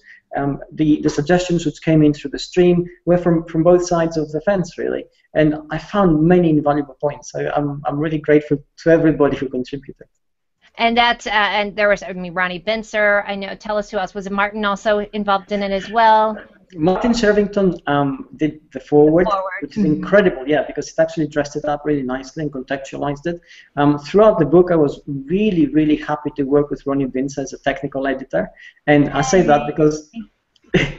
the suggestions which came in through the stream were from both sides of the fence, really. And I found many invaluable points. So I'm really grateful to everybody who contributed. And and there was, Ronnie Bincer, I know. Tell us who else. Was it Martin also involved in it as well? Martin Shervington did the forward, which is incredible, yeah, because it actually dressed it up really nicely and contextualized it. Throughout the book, I was really, really happy to work with Ronnie Vince as a technical editor, and I say that because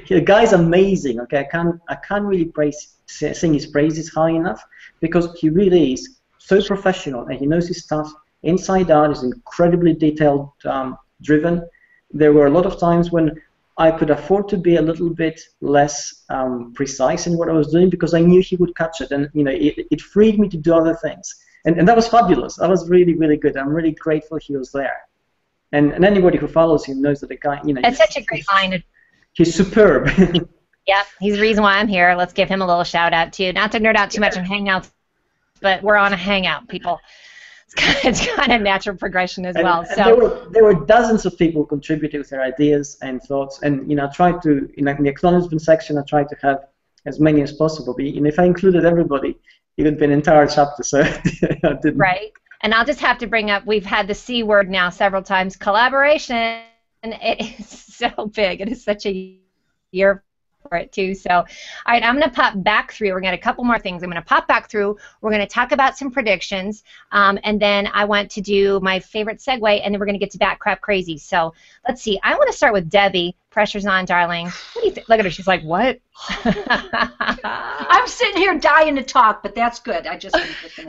the guy's amazing. Okay, I can't really sing his praises high enough, because he really is so professional and he knows his stuff inside out. He's incredibly detailed driven. There were a lot of times when I could afford to be a little bit less precise in what I was doing, because I knew he would catch it, and it freed me to do other things, and that was fabulous. That was really, really good. I'm really grateful he was there, and anybody who follows him knows that the guy, That's such a great line. He's superb. Yeah, he's the reason why I'm here. Let's give him a little shout out too. Not to nerd out too much on Hangouts, but we're on a Hangout, people. It's kind of natural progression as well. So there were dozens of people contributing with their ideas and thoughts, and I tried to, in the acknowledgement section, I tried to have as many as possible. But if I included everybody, it would be an entire chapter. So I didn't. Right, and I'll just have to bring up, we've had the C word now several times, collaboration. It is so big. It is such a year for it too. So, all right, I'm going to pop back through. We're going to a couple more things. I'm going to pop back through. We're going to talk about some predictions, and then I want to do my favorite segue, and then we're going to get to Bat Crap Crazy. So let's see. I want to start with Debbie. Pressure's on, darling. What do you think? Look at her. She's like, what? I'm sitting here dying to talk, but that's good. I just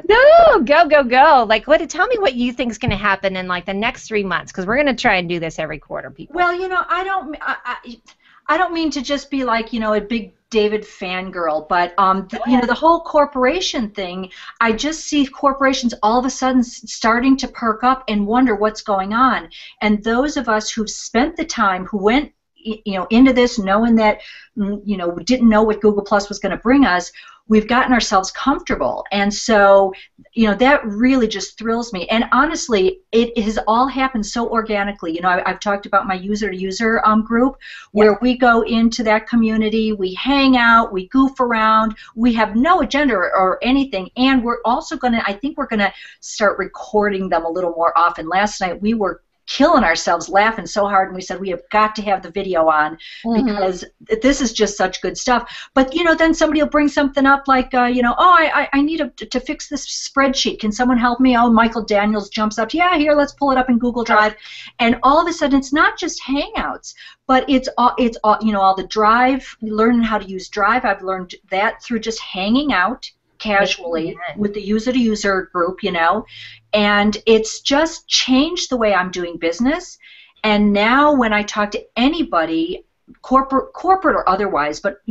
no, go. Like, tell me what you think is going to happen in like the next 3 months, because we're going to try and do this every quarter, people. Well, I don't mean to just be like, a big David fangirl, but the whole corporation thing, I just see corporations all of a sudden starting to perk up and wonder what's going on. And those of us who've spent the time, who went into this knowing that didn't know what Google Plus was going to bring us, we've gotten ourselves comfortable, and so that really just thrills me. And honestly, it has all happened so organically. I've talked about my user-to-user group, where we go into that community, we hang out, we goof around, we have no agenda or anything, and we're also I think we're gonna start recording them a little more often. Last night we were killing ourselves laughing so hard, and we said we have got to have the video on, because this is just such good stuff. But then somebody will bring something up like I need to fix this spreadsheet, can someone help me? Oh, Michael Daniels jumps up, yeah, here, let's pull it up in Google Drive. And all of a sudden it's not just Hangouts, but it's all all the Drive, learning how to use Drive. I've learned that through just hanging out casually with the user-to-user group, and it's just changed the way I'm doing business. And now when I talk to anybody, corporate or otherwise, but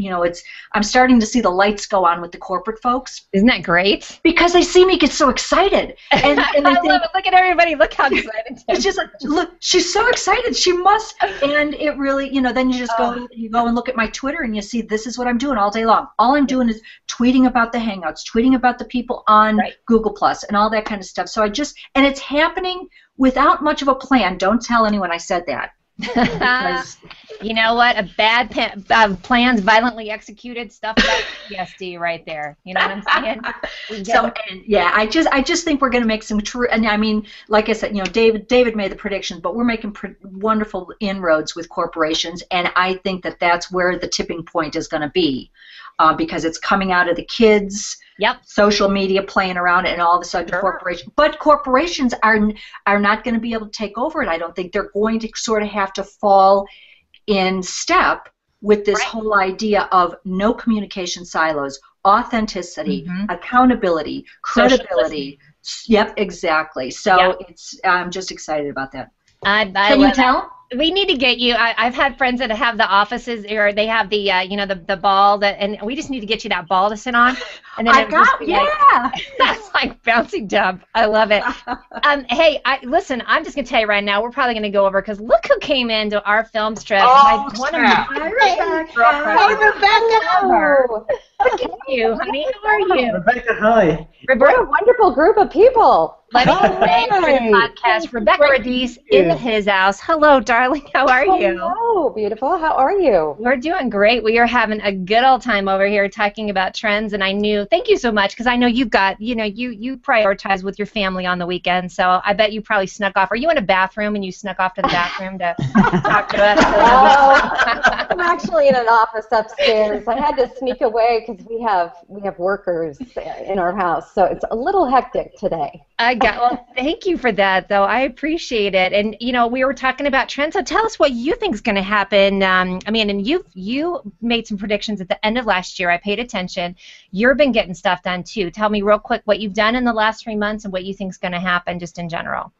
I'm starting to see the lights go on with the corporate folks. Isn't that great? Because they see me get so excited, and I love it. Look at everybody. Look how excited. It's just like, look, she's so excited. She must. And it really, then you just go and look at my Twitter, and you see this is what I'm doing all day long. All I'm doing is tweeting about the Hangouts, tweeting about the people on Google Plus, and all that kind of stuff. So and it's happening without much of a plan. Don't tell anyone I said that. You know what? A bad plans violently executed, stuff like PSD right there. You know what I'm saying? I just think we're going to make some true. And I mean, like I said, David made the predictions, but we're making wonderful inroads with corporations, and I think that that's where the tipping point is going to be, because it's coming out of the kids. Social media playing around, and all of a sudden corporations are not going to be able to take over it. I don't think they're going to sort of have to fall in step with this whole idea of no communication silos, authenticity, accountability, credibility. Yep, exactly. So I'm just excited about that. Can you tell? We need to get you. I've had friends that have the offices, or they have the the ball and we just need to get you that ball to sit on. And then that's like bouncy dub. I love it. Hey, listen. I'm just gonna tell you right now. We're probably gonna go over, because look who came into our film strip. Rebecca. Look at you, honey. How are you? Rebecca, hi. What a wonderful group of people. Let me say for the podcast, Rebecca Radice in his house. Hello, darling. How are you? Hello, beautiful. How are you? We're doing great. We are having a good old time over here talking about trends, and I knew, thank you so much, because I know you've got, you prioritize with your family on the weekend, so I bet you probably snuck off. Are you in a bathroom and you snuck off to the bathroom to talk to us? I'm actually in an office upstairs. I had to sneak away because we have workers in our house, so it's a little hectic today. Well, thank you for that, though. I appreciate it. And, we were talking about trends, so tell us what you think is going to happen. And you made some predictions at the end of last year. I paid attention. You've been getting stuff done, too. Tell me real quick what you've done in the last 3 months and what you think is going to happen just in general.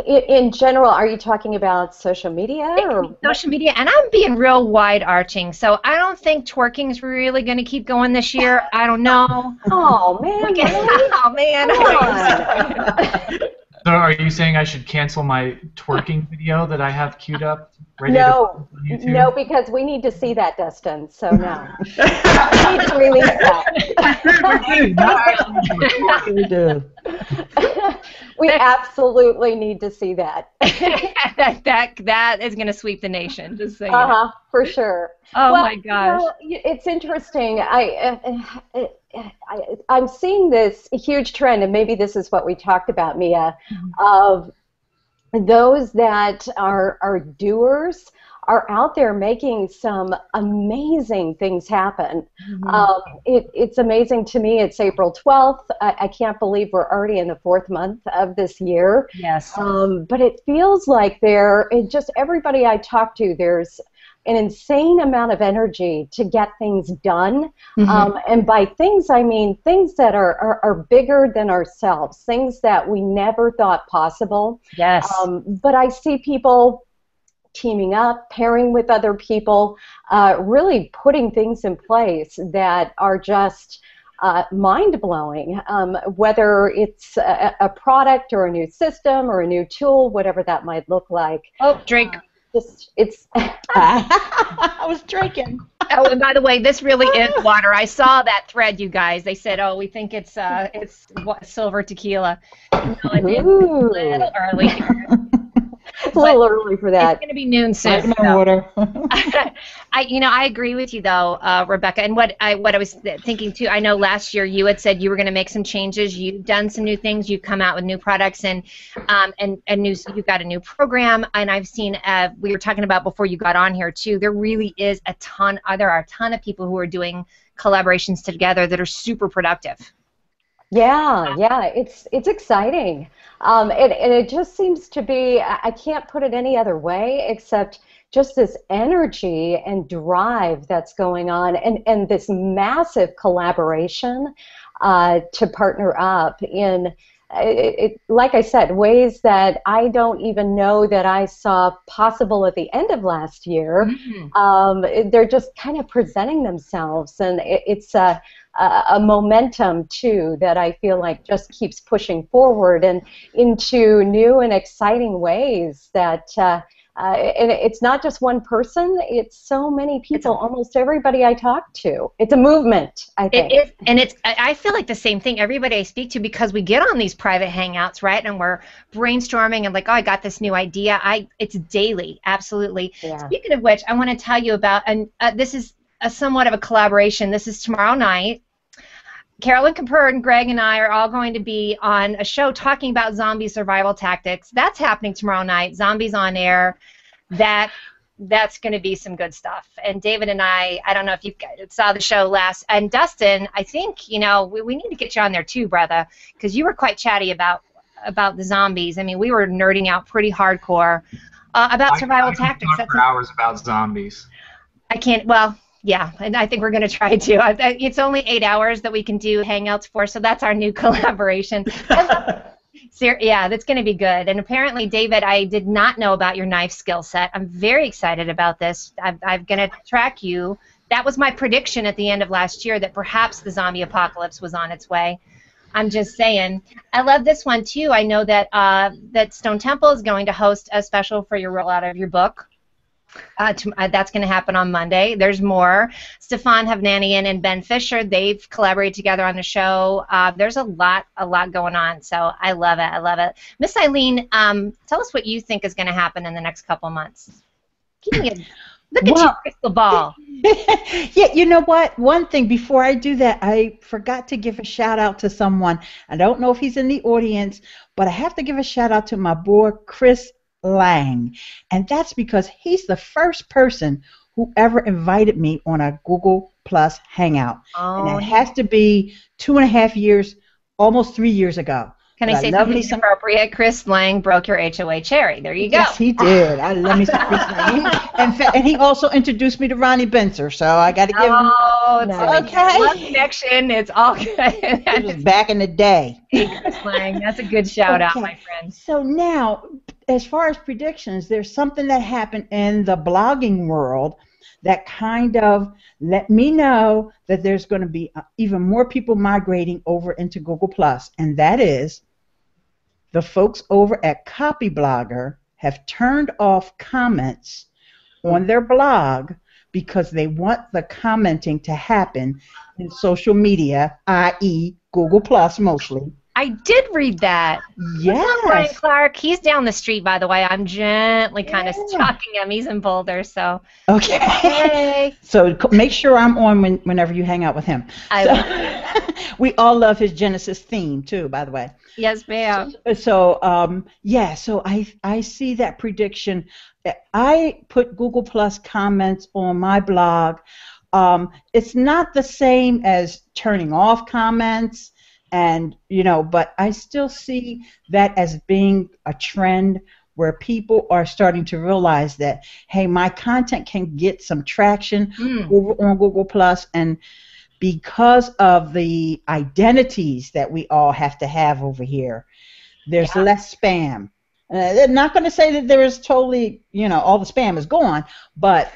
In general, are you talking about social media? Or social media, and I'm being real wide-arching, so I don't think twerking is really going to keep going this year. I don't know. Oh, man. Really? Oh, man. So are you saying I should cancel my twerking video that I have queued up? No, because we need to see that, Dustin, so no. We need to release that. We do. We absolutely need to see that. that is going to sweep the nation, just so you know. For sure. Oh, my gosh. It's interesting. I'm seeing this huge trend, and maybe this is what we talked about, Mia, of those that are doers are out there making some amazing things happen. It's amazing to me. It's April 12th. I can't believe we're already in the 4th month of this year. Yes. But it feels like everybody I talk to, there's an insane amount of energy to get things done. And by things, I mean things that are bigger than ourselves, things that we never thought possible. Yes. But I see people teaming up, pairing with other people, really putting things in place that are just mind-blowing, whether it's a product or a new system or a new tool, whatever that might look like. Oh, drink. I was drinking. Oh, and by the way, this really is water. I saw that thread, you guys. They said, "Oh, we think it's silver tequila." No, it's a little early. It's a little early for that. It's going to be noon soon. Water. I agree with you though, Rebecca. And what I was thinking too. I know last year you had said you were going to make some changes. You've done some new things. You've come out with new products and you've got a new program. And I've seen. We were talking about before you got on here too. There really is a ton. There are a ton of people who are doing collaborations together that are super productive. Yeah, it's exciting. And it just seems to be, I can't put it any other way except just this energy and drive that's going on and this massive collaboration to partner up in, like I said, ways that I don't even know that I saw possible at the end of last year. They're just kind of presenting themselves, and it's a momentum too that I feel like just keeps pushing forward and into new and exciting ways that and it's not just one person, it's so many people, almost everybody I talk to. It's a movement, I think. It is, and I feel like the same thing. Everybody I speak to, because we get on these private hangouts, right, and we're brainstorming and like, oh, I got this new idea. It's daily, absolutely. Yeah. Speaking of which, I want to tell you about, and this is somewhat of a collaboration. This is tomorrow night. Carolyn Capur and Greg and I are all going to be on a show talking about zombie survival tactics. That's happening tomorrow night. Zombies on Air. That's going to be some good stuff. And David and I don't know if you saw the show last. And Dustin, I think we need to get you on there too, brother, because you were quite chatty about the zombies. I mean, we were nerding out pretty hardcore about survival tactics. I can talk for hours about zombies. I can't. Well. Yeah, and I think we're going to try to. It's only 8 hours that we can do Hangouts for, so that's our new collaboration. Yeah, that's going to be good. And apparently, David, I did not know about your knife skill set. I'm very excited about this. I'm going to track you. That was my prediction at the end of last year, that perhaps the zombie apocalypse was on its way. I'm just saying. I love this one, too. I know that Stone Temple is going to host a special for your rollout of your book. That's going to happen on Monday. There's more. Stefan Havnanian and Ben Fisher, they've collaborated together on the show. There's a lot going on, so I love it. Miss Ileane, tell us what you think is going to happen in the next couple months. Give me look at your crystal ball. Yeah, you know what? One thing, before I do that, I forgot to give a shout out to someone. I don't know if he's in the audience, but I have to give a shout out to my boy, Chris Lang. And that's because he's the first person who ever invited me on a Google Plus Hangout. And it has to be 2.5 years, almost 3 years ago. Can I say something appropriate? Chris Lang broke your HOA cherry. There you go. Yes, he did. I love me some Chris Lang. And he also introduced me to Ronnie Benzer, so I got to give him. Oh, it's okay. Love connection. It's all good. It was back in the day. Hey, Chris Lang, that's a good shout out, my friend. So now, as far as predictions, there's something that happened in the blogging world that kind of let me know that there's going to be even more people migrating over into Google+, and that is the folks over at Copyblogger have turned off comments on their blog because they want the commenting to happen in social media, i.e. Google+ mostly. I did read that. Yes. Brian Clark, he's down the street, by the way. I'm gently kind of stalking him. He's in Boulder, so. Okay. Hey. So make sure I'm on whenever you hang out with him. We all love his Genesis theme, too, by the way. Yes, ma'am. So I see that prediction. I put Google Plus comments on my blog. It's not the same as turning off comments. And, but I still see that as being a trend where people are starting to realize that, hey, my content can get some traction over on Google+, and because of the identities that we all have to have over here, there's less spam. They're not going to say that there is totally, all the spam is gone, but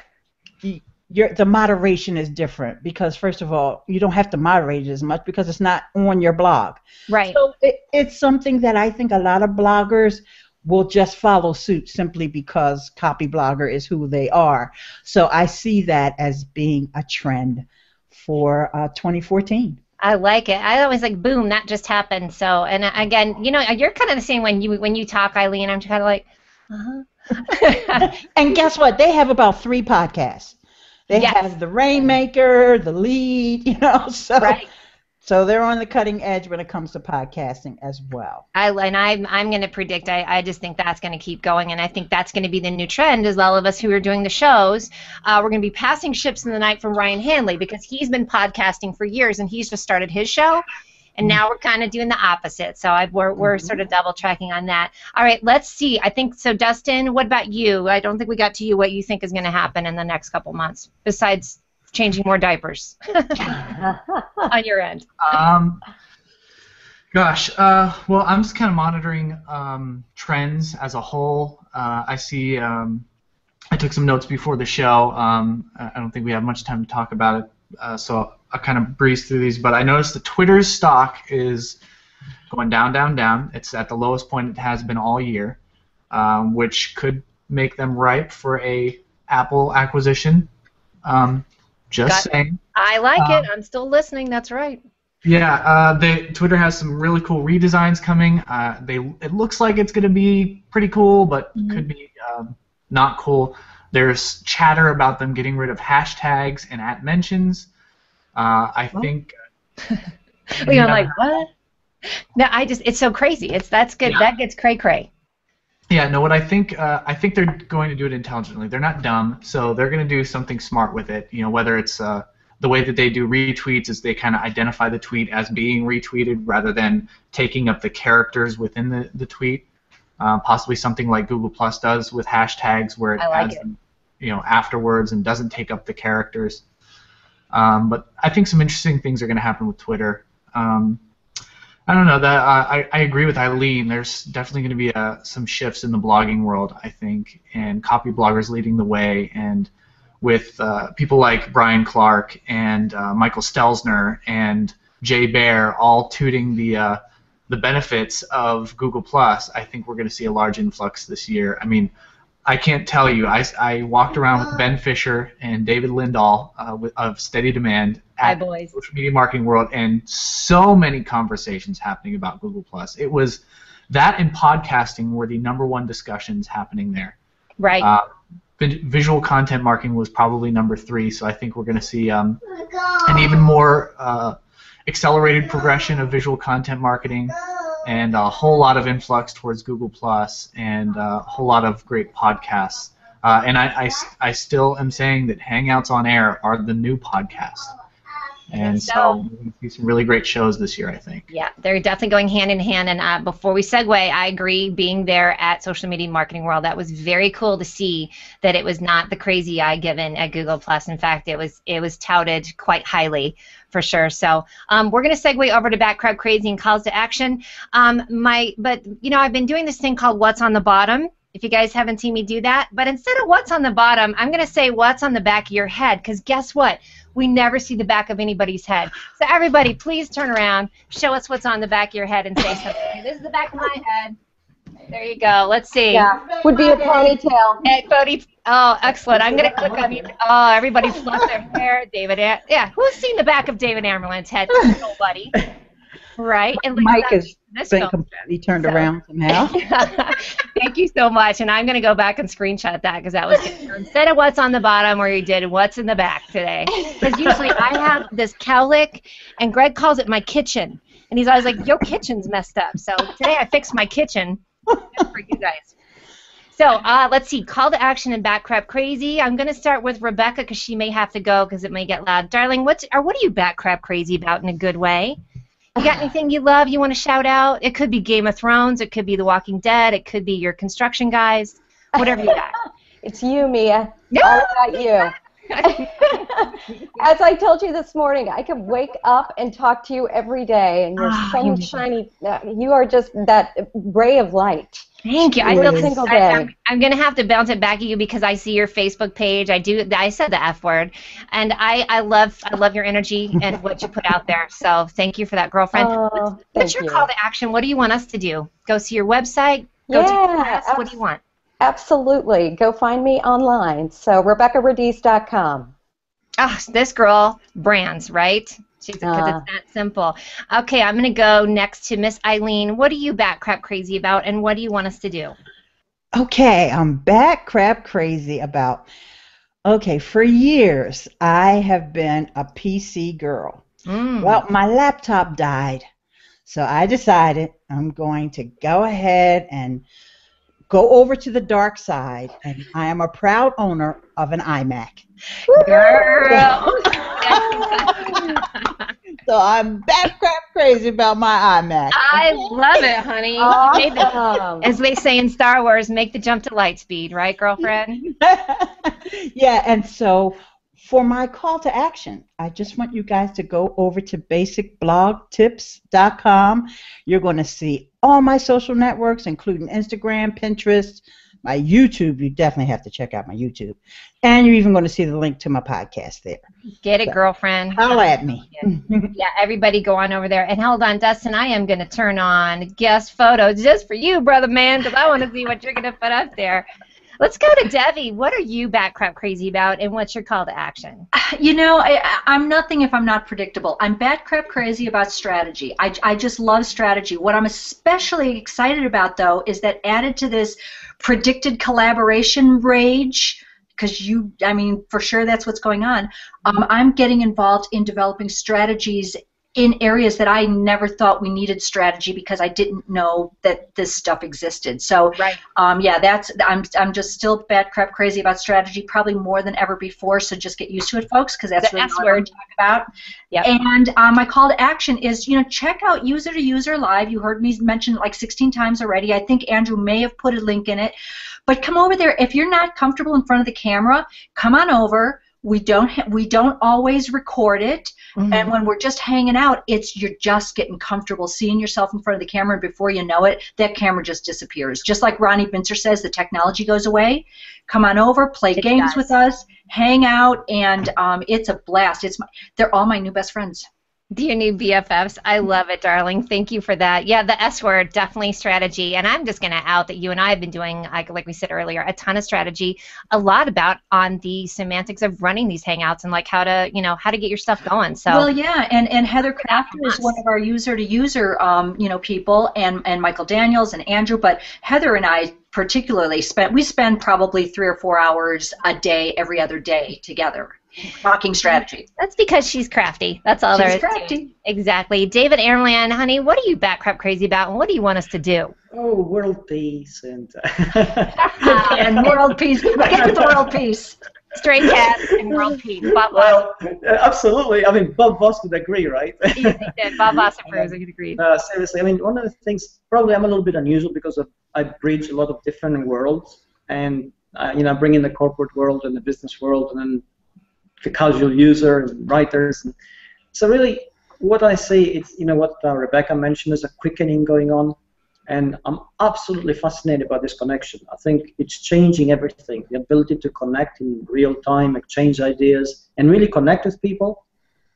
the moderation is different because, first of all, you don't have to moderate it as much because it's not on your blog. Right. So it's something that I think a lot of bloggers will just follow suit simply because Copyblogger is who they are. So I see that as being a trend for 2014. I like it. I always like, boom, that just happened. So, and again, you're kind of the same when you talk, Ileane. I'm kind of like, And guess what? They have about 3 podcasts. They have the Rainmaker, the Lead, so they're on the cutting edge when it comes to podcasting as well. I'm going to predict. I just think that's going to keep going, and I think that's going to be the new trend. As all of us who are doing the shows, we're going to be passing ships in the night from Ryan Hanley because he's been podcasting for years and he's just started his show. And now we're kind of doing the opposite. So we're sort of double tracking on that. All right, let's see. I think so. Dustin, what about you? I don't think we got to you. What you think is going to happen in the next couple months besides changing more diapers on your end? Well, I'm just kind of monitoring trends as a whole. I see. I took some notes before the show. I don't think we have much time to talk about it, so I'll kind of breeze through these, but I noticed the Twitter's stock is going down, down, down. It's at the lowest point it has been all year, which could make them ripe for a Apple acquisition. Just saying. I like it. I'm still listening. That's right. Yeah, Twitter has some really cool redesigns coming. It looks like it's going to be pretty cool, but could be not cool. There's chatter about them getting rid of hashtags and @mentions. I think. I'm like, what? No, it's so crazy. That's good. Yeah. That gets cray-cray. Yeah, no, what I think they're going to do it intelligently. They're not dumb, so they're going to do something smart with it. Whether it's the way that they do retweets is they kind of identify the tweet as being retweeted rather than taking up the characters within the tweet. Possibly something like Google Plus does with hashtags where it adds them, afterwards and doesn't take up the characters. But I think some interesting things are going to happen with Twitter. I don't know. I agree with Ileane. There's definitely going to be some shifts in the blogging world, I think, and Copybloggers leading the way, and with people like Brian Clark and Michael Stelzner and Jay Baer all tooting the benefits of Google+. I think we're going to see a large influx this year. I mean, I can't tell you. I walked around with Ben Fisher and David Lindahl of Steady Demand at Social Media Marketing World, and so many conversations happening about Google+. It was that and podcasting were the #1 discussions happening there. Right. Visual content marketing was probably #3, so I think we're going to see an even more accelerated progression of visual content marketing, and a whole lot of influx towards Google+, and a whole lot of great podcasts. And I still am saying that Hangouts on Air are the new podcast. And so we're going to see some really great shows this year, I think. Yeah, they're definitely going hand in hand. And before we segue, I agree, being there at Social Media Marketing World, that was very cool to see that it was not the crazy eye given at Google+. In fact, it was touted quite highly, for sure. So we're going to segue over to Bat Crab Crazy and calls to action. But, you know, I've been doing this thing called What's on the Bottom, if you guys haven't seen me do that. But instead of what's on the bottom, I'm going to say what's on the back of your head, because guess what? We never see the back of anybody's head. So everybody, please turn around, show us what's on the back of your head, and say something. This is the back of my head. There you go. Let's see. Yeah, would be a ponytail. Oh, excellent. I'm going to click on you. Oh, everybody's fluffed their hair. David, yeah. Who's seen the back of David Amerland's head? Nobody. Right? And Mike has been completely turned around somehow. Thank you so much. And I'm going to go back and screenshot that, because that was good. So instead of what's on the bottom, where you did what's in the back today. Because usually I have this cowlick, and Greg calls it my kitchen. And he's always like, your kitchen's messed up. So today I fixed my kitchen just for you guys. So let's see. Call to action and Bat Crab Crazy. I'm going to start with Rebecca, because she may have to go because it may get loud. Darling, what are you Bat Crab Crazy about in a good way? You got anything you love you want to shout out? It could be Game of Thrones. It could be The Walking Dead. It could be your construction guys. Whatever you got. It's you, Mia. All about you. As I told you this morning, I could wake up and talk to you every day, and you're sunshiny. You are just that ray of light. Thank you. Every single day. I'm going to have to bounce it back at you, because I see your Facebook page. I said the F word, and I love your energy and what you put out there. So thank you for that, girlfriend. What's your call to action? What do you want us to do? Go see your website? Go to class? What do you want? Absolutely. Go find me online. So RebeccaRadice.com. Oh, this girl, brands, right? Because it's that simple. Okay, I'm going to go next to Miss Ileane. What are you Bat Crab Crazy about, and what do you want us to do? Okay, I'm Bat Crab Crazy about, for years I have been a PC girl. Well, my laptop died, so I decided I'm going to go ahead and go over to the dark side, and I am a proud owner of an iMac. Girl! So I'm Bat Crab Crazy about my iMac. I love it, honey. Awesome. As they say in Star Wars, make the jump to light speed, right, girlfriend? Yeah, and so for my call to action, I just want you guys to go over to basicblogtips.com. You're going to see all my social networks, including Instagram, Pinterest, my YouTube. You definitely have to check out my YouTube. And you're even going to see the link to my podcast there. Get it, girlfriend. Holla at me. Yeah, everybody go on over there. And hold on, Dustin, I am going to turn on guest photos just for you, brother man, because I want to see what you're going to put up there. Let's go to Debbie. What are you Bat Crab Crazy about, and what's your call to action? You know, I'm nothing if I'm not predictable. I'm Bat Crab Crazy about strategy. I just love strategy. What I'm especially excited about, though, is that added to this predicted collaboration rage, because for sure that's what's going on, I'm getting involved in developing strategies in areas that I never thought we needed strategy, because I didn't know that this stuff existed. So, yeah, I'm just still Bat Crab Crazy about strategy, probably more than ever before. So just get used to it, folks, because that's really what we're talking about. Yep. And my call to action is, check out User to User Live. You heard me mention it like 16 times already. I think Andrew may have put a link in it, but come over there. If you're not comfortable in front of the camera, come on over. We don't always record it, and when we're just hanging out, you're just getting comfortable seeing yourself in front of the camera, and before you know it, that camera just disappears. Just like Ronnie Binzer says, the technology goes away. Come on over, play games with us, hang out, and it's a blast. They're all my new best friends. Dear new BFFs, I love it, darling. Thank you for that. Yeah, the S word, definitely strategy. And I'm just going to out that you and I have been doing, like we said earlier, a ton of strategy, a lot about on the semantics of running these hangouts and like how to, how to get your stuff going. So well, yeah, and Heather Crafter is one of our user-to-user, people, and Michael Daniels and Andrew. But Heather and I particularly spend probably 3 or 4 hours a day, every other day together. Talking strategy. That's because she's crafty. That's all there is. She's crafty. Exactly. David Amerland, honey, what are you bat crap crazy about, and what do you want us to do? Oh, world peace and and world peace. Get to the world peace. Stray cats and world peace. Bob Well, absolutely. I mean, Bob Voss would agree, right? He did. Bob Voss approves. I could agree. Seriously, I mean, one of the things, probably I'm a little bit unusual because I bridge a lot of different worlds, and I bring in the corporate world and the business world, and then the casual user and writers. And so really, what I see is, what Rebecca mentioned, is a quickening going on, and I'm absolutely fascinated by this connection. I think it's changing everything. The ability to connect in real time, exchange ideas, and really connect with people,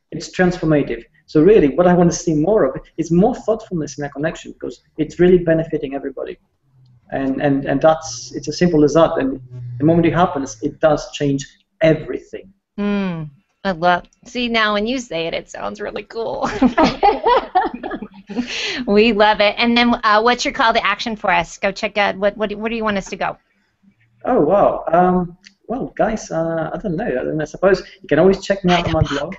it's transformative. So really, what I want to see more of is more thoughtfulness in that connection, because it's really benefiting everybody. And it's as simple as that. And the moment it happens, it does change everything. I love. See, now when you say it, it sounds really cool. We love it. And then, what's your call to action for us? Go check out. What do you want us to go? Oh wow. Well, guys, I don't know. I suppose you can always check me out on my blog.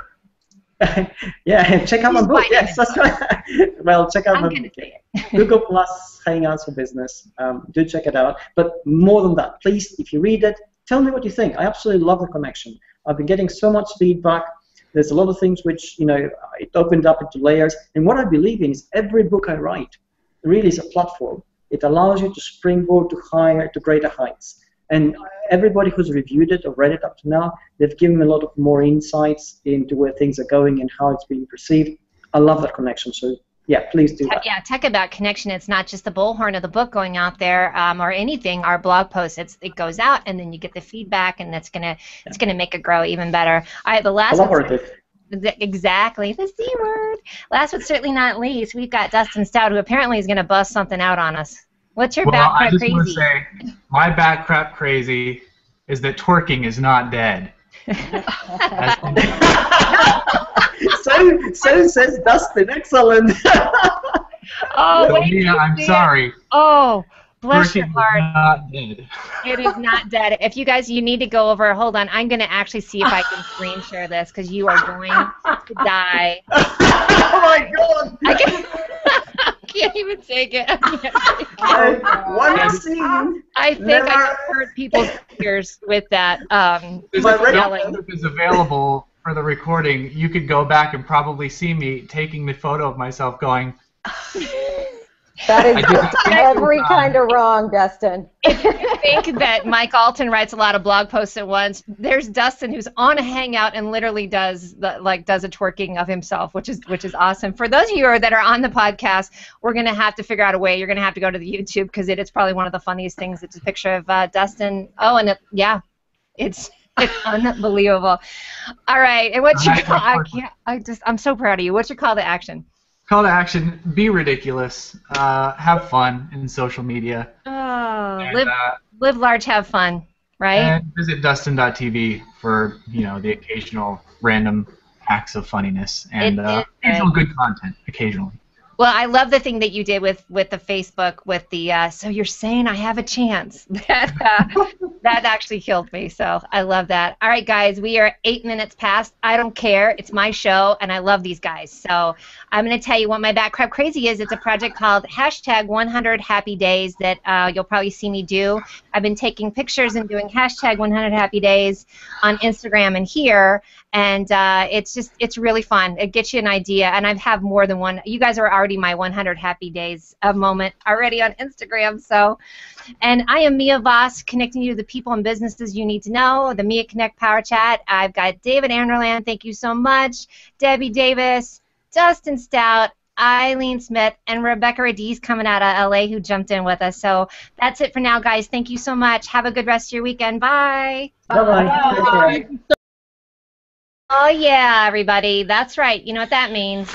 Yeah, check out my book. Yes, that's right. Well, check out my book. Google Plus Hangouts for Business. Do check it out. But more than that, please, if you read it, tell me what you think. I absolutely love the connection. I've been getting so much feedback. There's a lot of things which, it opened up into layers. And what I believe in is every book I write really is a platform. It allows you to springboard to greater heights. And everybody who's reviewed it or read it up to now, they've given me a lot of more insights into where things are going and how it's being perceived. I love that connection. So yeah, please do that. Yeah, talk about connection. It's not just the bullhorn of the book going out there or anything. Our blog post, it goes out, and then you get the feedback, and it's gonna make it grow even better. All right, the last one. Exactly, the C word. Last but certainly not least, we've got Dustin Stout, who apparently is gonna bust something out on us. What's your back crap crazy? I just want to say, my back crap crazy is that twerking is not dead. So says Dustin. Excellent. Oh, wait. Mia, I'm sorry. Oh, bless your heart. Not dead. It is not dead. If you guys, you need to go over. Hold on. I'm going to actually see if I can screen share this, because you are going to die. Oh my God. I can't even take it. One scene. I think I hurt people's ears with that. If it's available for the recording, you could go back and probably see me taking the photo of myself going. That is every kind of wrong, Dustin. If you think that Mike Alton writes a lot of blog posts at once, there's Dustin who's on a hangout and literally does a twerking of himself, which is awesome. For those of you that are on the podcast, we're gonna have to figure out a way. You're gonna have to go to the YouTube, because it's probably one of the funniest things. It's a picture of Dustin. Oh, and it's unbelievable. All right, and what's your I'm so proud of you. What's your call to action? Call to action: be ridiculous, have fun in social media. Oh, and, live large, have fun, right? And visit Dustin.tv for the occasional random acts of funniness and occasional good content occasionally. Well, I love the thing that you did with the Facebook with the so you're saying I have a chance. That actually killed me. So I love that. All right, guys, we are 8 minutes past. I don't care. It's my show, and I love these guys. So I'm going to tell you what my back crap crazy is. It's a project called #100HappyDays that you'll probably see me do. I've been taking pictures and doing #100HappyDays on Instagram and here, and it's really fun. It gets you an idea, and I have more than one. You guys are already my 100 happy days moment already on Instagram. So, and I am Mia Voss, connecting you to the people and businesses you need to know, the Mia Connect Power Chat. I've got David Amerland, thank you so much, Debi Davis, Dustin Stout, Ileane Smith, and Rebecca Radiz coming out of LA, who jumped in with us. So that's it for now, guys. Thank you so much. Have a good rest of your weekend. Bye. Bye-bye. Oh, yeah, everybody. That's right. You know what that means.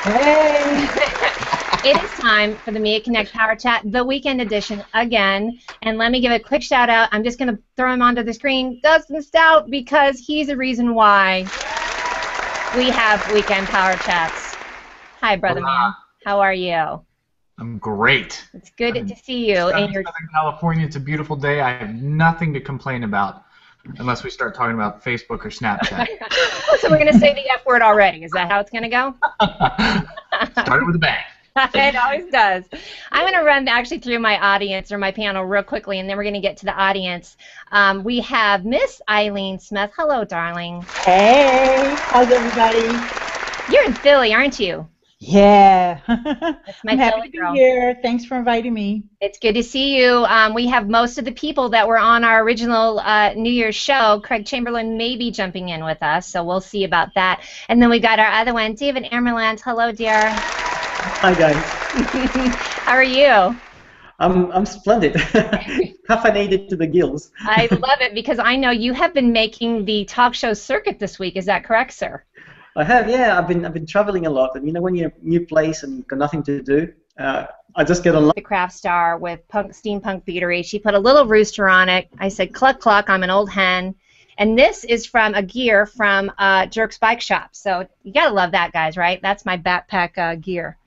Hey! It is time for the Mia Connect Power Chat, the weekend edition again. And let me give a quick shout out. I'm just going to throw him onto the screen, Dustin Stout, because he's the reason why we have weekend Power Chats. Hi, brother man. How are you? I'm great. It's good to see you. In Southern California, it's a beautiful day. I have nothing to complain about unless we start talking about Facebook or Snapchat. So we're going to say the F word already. Is that how it's going to go? Started with a bang. It always does. I'm going to run actually through my audience or my panel real quickly, and then we're going to get to the audience. We have Miss Ileane Smith. Hello, darling. Hey, how's everybody? You're in Philly, aren't you? Yeah. That's my I'm happy to be here. Thanks for inviting me. It's good to see you. We have most of the people that were on our original New Year's show. Craig Chamberlain may be jumping in with us, so we'll see about that. And then we got our other one, David Amerland. Hello, dear. Hi, guys. How are you? I'm splendid. Caffeinated to the gills. I love it because I know you have been making the talk show circuit this week. Is that correct, sir? I have, yeah. I've been traveling a lot, and you know when you're in a new place and got nothing to do, I just get online. The craft star with steampunk theatery. She put a little rooster on it. I said, "Cluck cluck, I'm an old hen." And this is from a gear from Jerk's Bike Shop. So you gotta love that, guys, right? That's my backpack gear.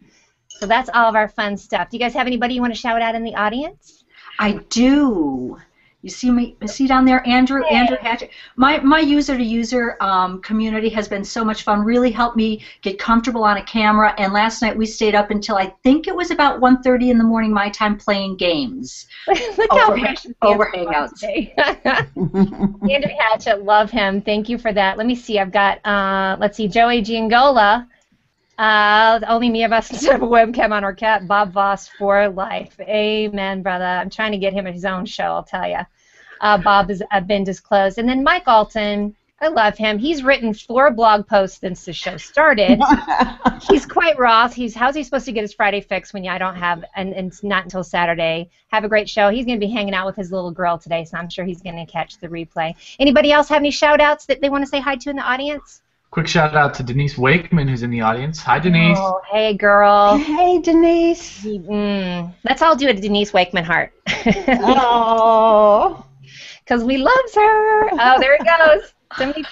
So that's all of our fun stuff. Do you guys have anybody you want to shout out in the audience? I do. You see down there, Andrew Hatchett. My user-to-user community has been so much fun. Really helped me get comfortable on a camera. And last night we stayed up until I think it was about 1:30 in the morning my time playing games. Look how over Hangouts. Andrew Hatchett, love him. Thank you for that. Let me see. I've got let's see, Joey Giangola. Only me of us instead of a webcam on our cat. Bob Voss for life. Amen, brother. I'm trying to get him his own show, I'll tell you. Bob has been disclosed. And then Mike Alton, I love him. He's written 4 blog posts since the show started. He's quite raw. How's he supposed to get his Friday fix when I don't have, and it's not until Saturday. Have a great show. He's going to be hanging out with his little girl today, so I'm sure he's going to catch the replay. Anybody else have any shout-outs that they want to say hi to in the audience? Quick shout out to Denise Wakeman, who's in the audience. Hi, Denise. Oh, hey, girl. Hey, Denise. Let's all do a Denise Wakeman heart. Oh. Because we loves her. Oh, there it goes. Somebody.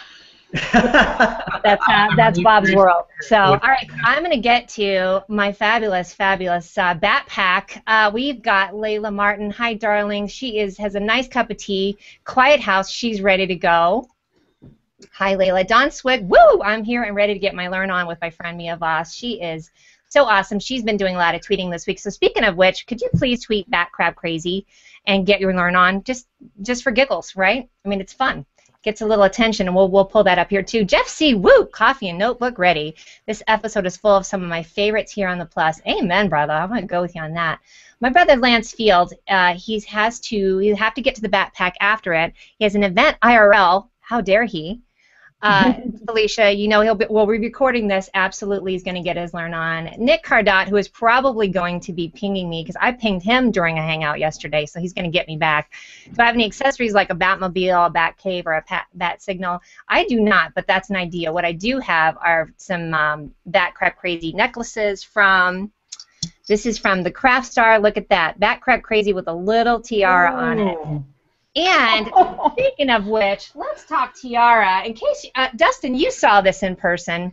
That's Bob's world. So, all right, I'm going to get to my fabulous backpack. We've got Layla Martin. Hi, darling. She has a nice cup of tea. Quiet house. She's ready to go. Hi, Layla. Dawn Swig, woo! I'm here and ready to get my learn on with my friend Mia Voss. She is so awesome. She's been doing a lot of tweeting this week. So speaking of which, could you please tweet Bat Crab Crazy and get your learn on just for giggles, right? I mean, it's fun. Gets a little attention, and we'll pull that up here too. Jeff C. Woo! Coffee and notebook ready. This episode is full of some of my favorites here on the Plus. Amen, brother. I'm gonna go with you on that. My brother Lance Field, he'll have to get to the backpack after it. He has an event IRL. How dare he? Felicia, you know we'll be recording this. Absolutely, he's going to get his learn on. Nick Cardot, who is probably going to be pinging me because I pinged him during a hangout yesterday, so he's going to get me back. Do I have any accessories like a Batmobile, a Bat Cave, or a Bat Signal? I do not, but that's an idea. What I do have are some Bat Crab Crazy necklaces from. This is from the Craft Star. Look at that, Bat Crab Crazy with a little tiara on it. And speaking of which, let's talk tiara. In case, Dustin, you saw this in person,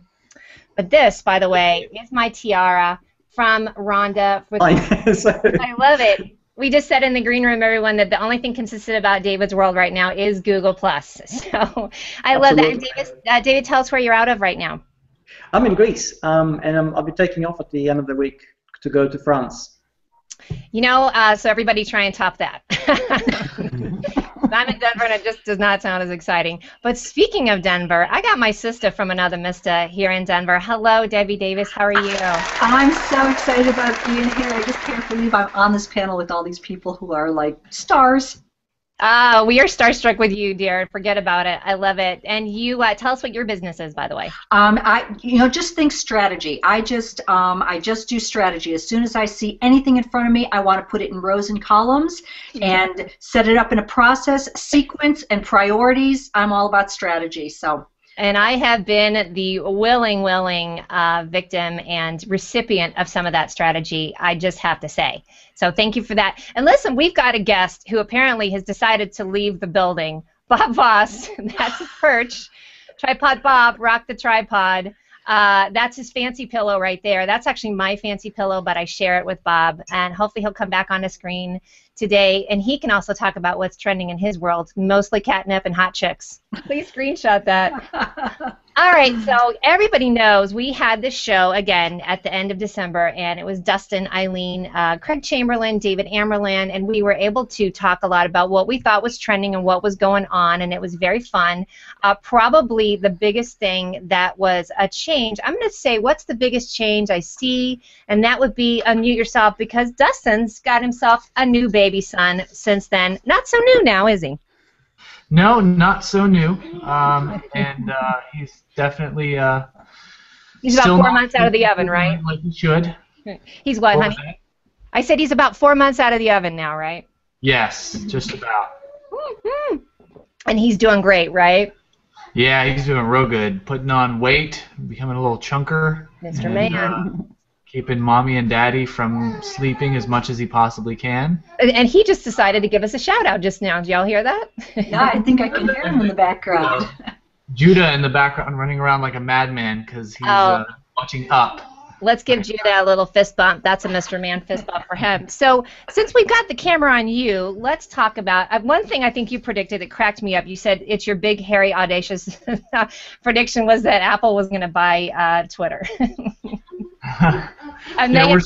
but this, by the way, is my tiara from Rhonda. I love it. We just said in the green room, everyone, that the only thing consistent about David's world right now is Google+. So I love that. David, tell us where you're out of right now. I'm in Greece, and I'll be taking off at the end of the week to go to France. You know, so everybody try and top that. I'm in Denver, and it just does not sound as exciting. But speaking of Denver, I got my sister from another mister here in Denver. Hello, Debi Davis. How are you? I'm so excited about being here. I just can't believe I'm on this panel with all these people who are like stars. We are starstruck with you, dear. Forget about it. I love it. And you tell us what your business is, by the way. Just think strategy. I just do strategy. As soon as I see anything in front of me, I want to put it in rows and columns and set it up in a process, sequence, and priorities. I'm all about strategy. So And I have been the willing victim and recipient of some of that strategy, I just have to say. So thank you for that. And listen, we've got a guest who apparently has decided to leave the building. Bob Voss, that's his perch. Tripod Bob, rock the tripod. That's his fancy pillow right there. That's actually my fancy pillow, but I share it with Bob, and hopefully he'll come back on the screen today, and he can also talk about what's trending in his world, mostly catnip and hot chicks. Please screenshot that. All right, so everybody knows we had this show again at the end of December, and it was Dustin, Ileane, Craig Chamberlain, David Amerland, and we were able to talk a lot about what we thought was trending and what was going on, and it was very fun. Probably the biggest thing that was a change, I'm going to say what's the biggest change I see, and that would be unmute yourself, because Dustin's got himself a new baby son since then. Not so new now, is he? No, not so new. And he's definitely he's about 4 months out of the oven, right? Like he should. He's what, honey? I said he's about 4 months out of the oven now, right? Yes, just about. And he's doing great, right? Yeah, he's doing real good. Putting on weight, becoming a little chunker. Mr. Man. Keeping mommy and daddy from sleeping as much as he possibly can. And he just decided to give us a shout out just now. Did y'all hear that? Yeah, I think I can hear him in the background. Judah in the background running around like a madman because he's watching Up. Let's give Judah a little fist bump. That's a Mr. Man fist bump for him. So since we've got the camera on you, let's talk about one thing I think you predicted that cracked me up. You said it's your big, hairy, audacious prediction was that Apple was going to buy Twitter. And Yeah, they we're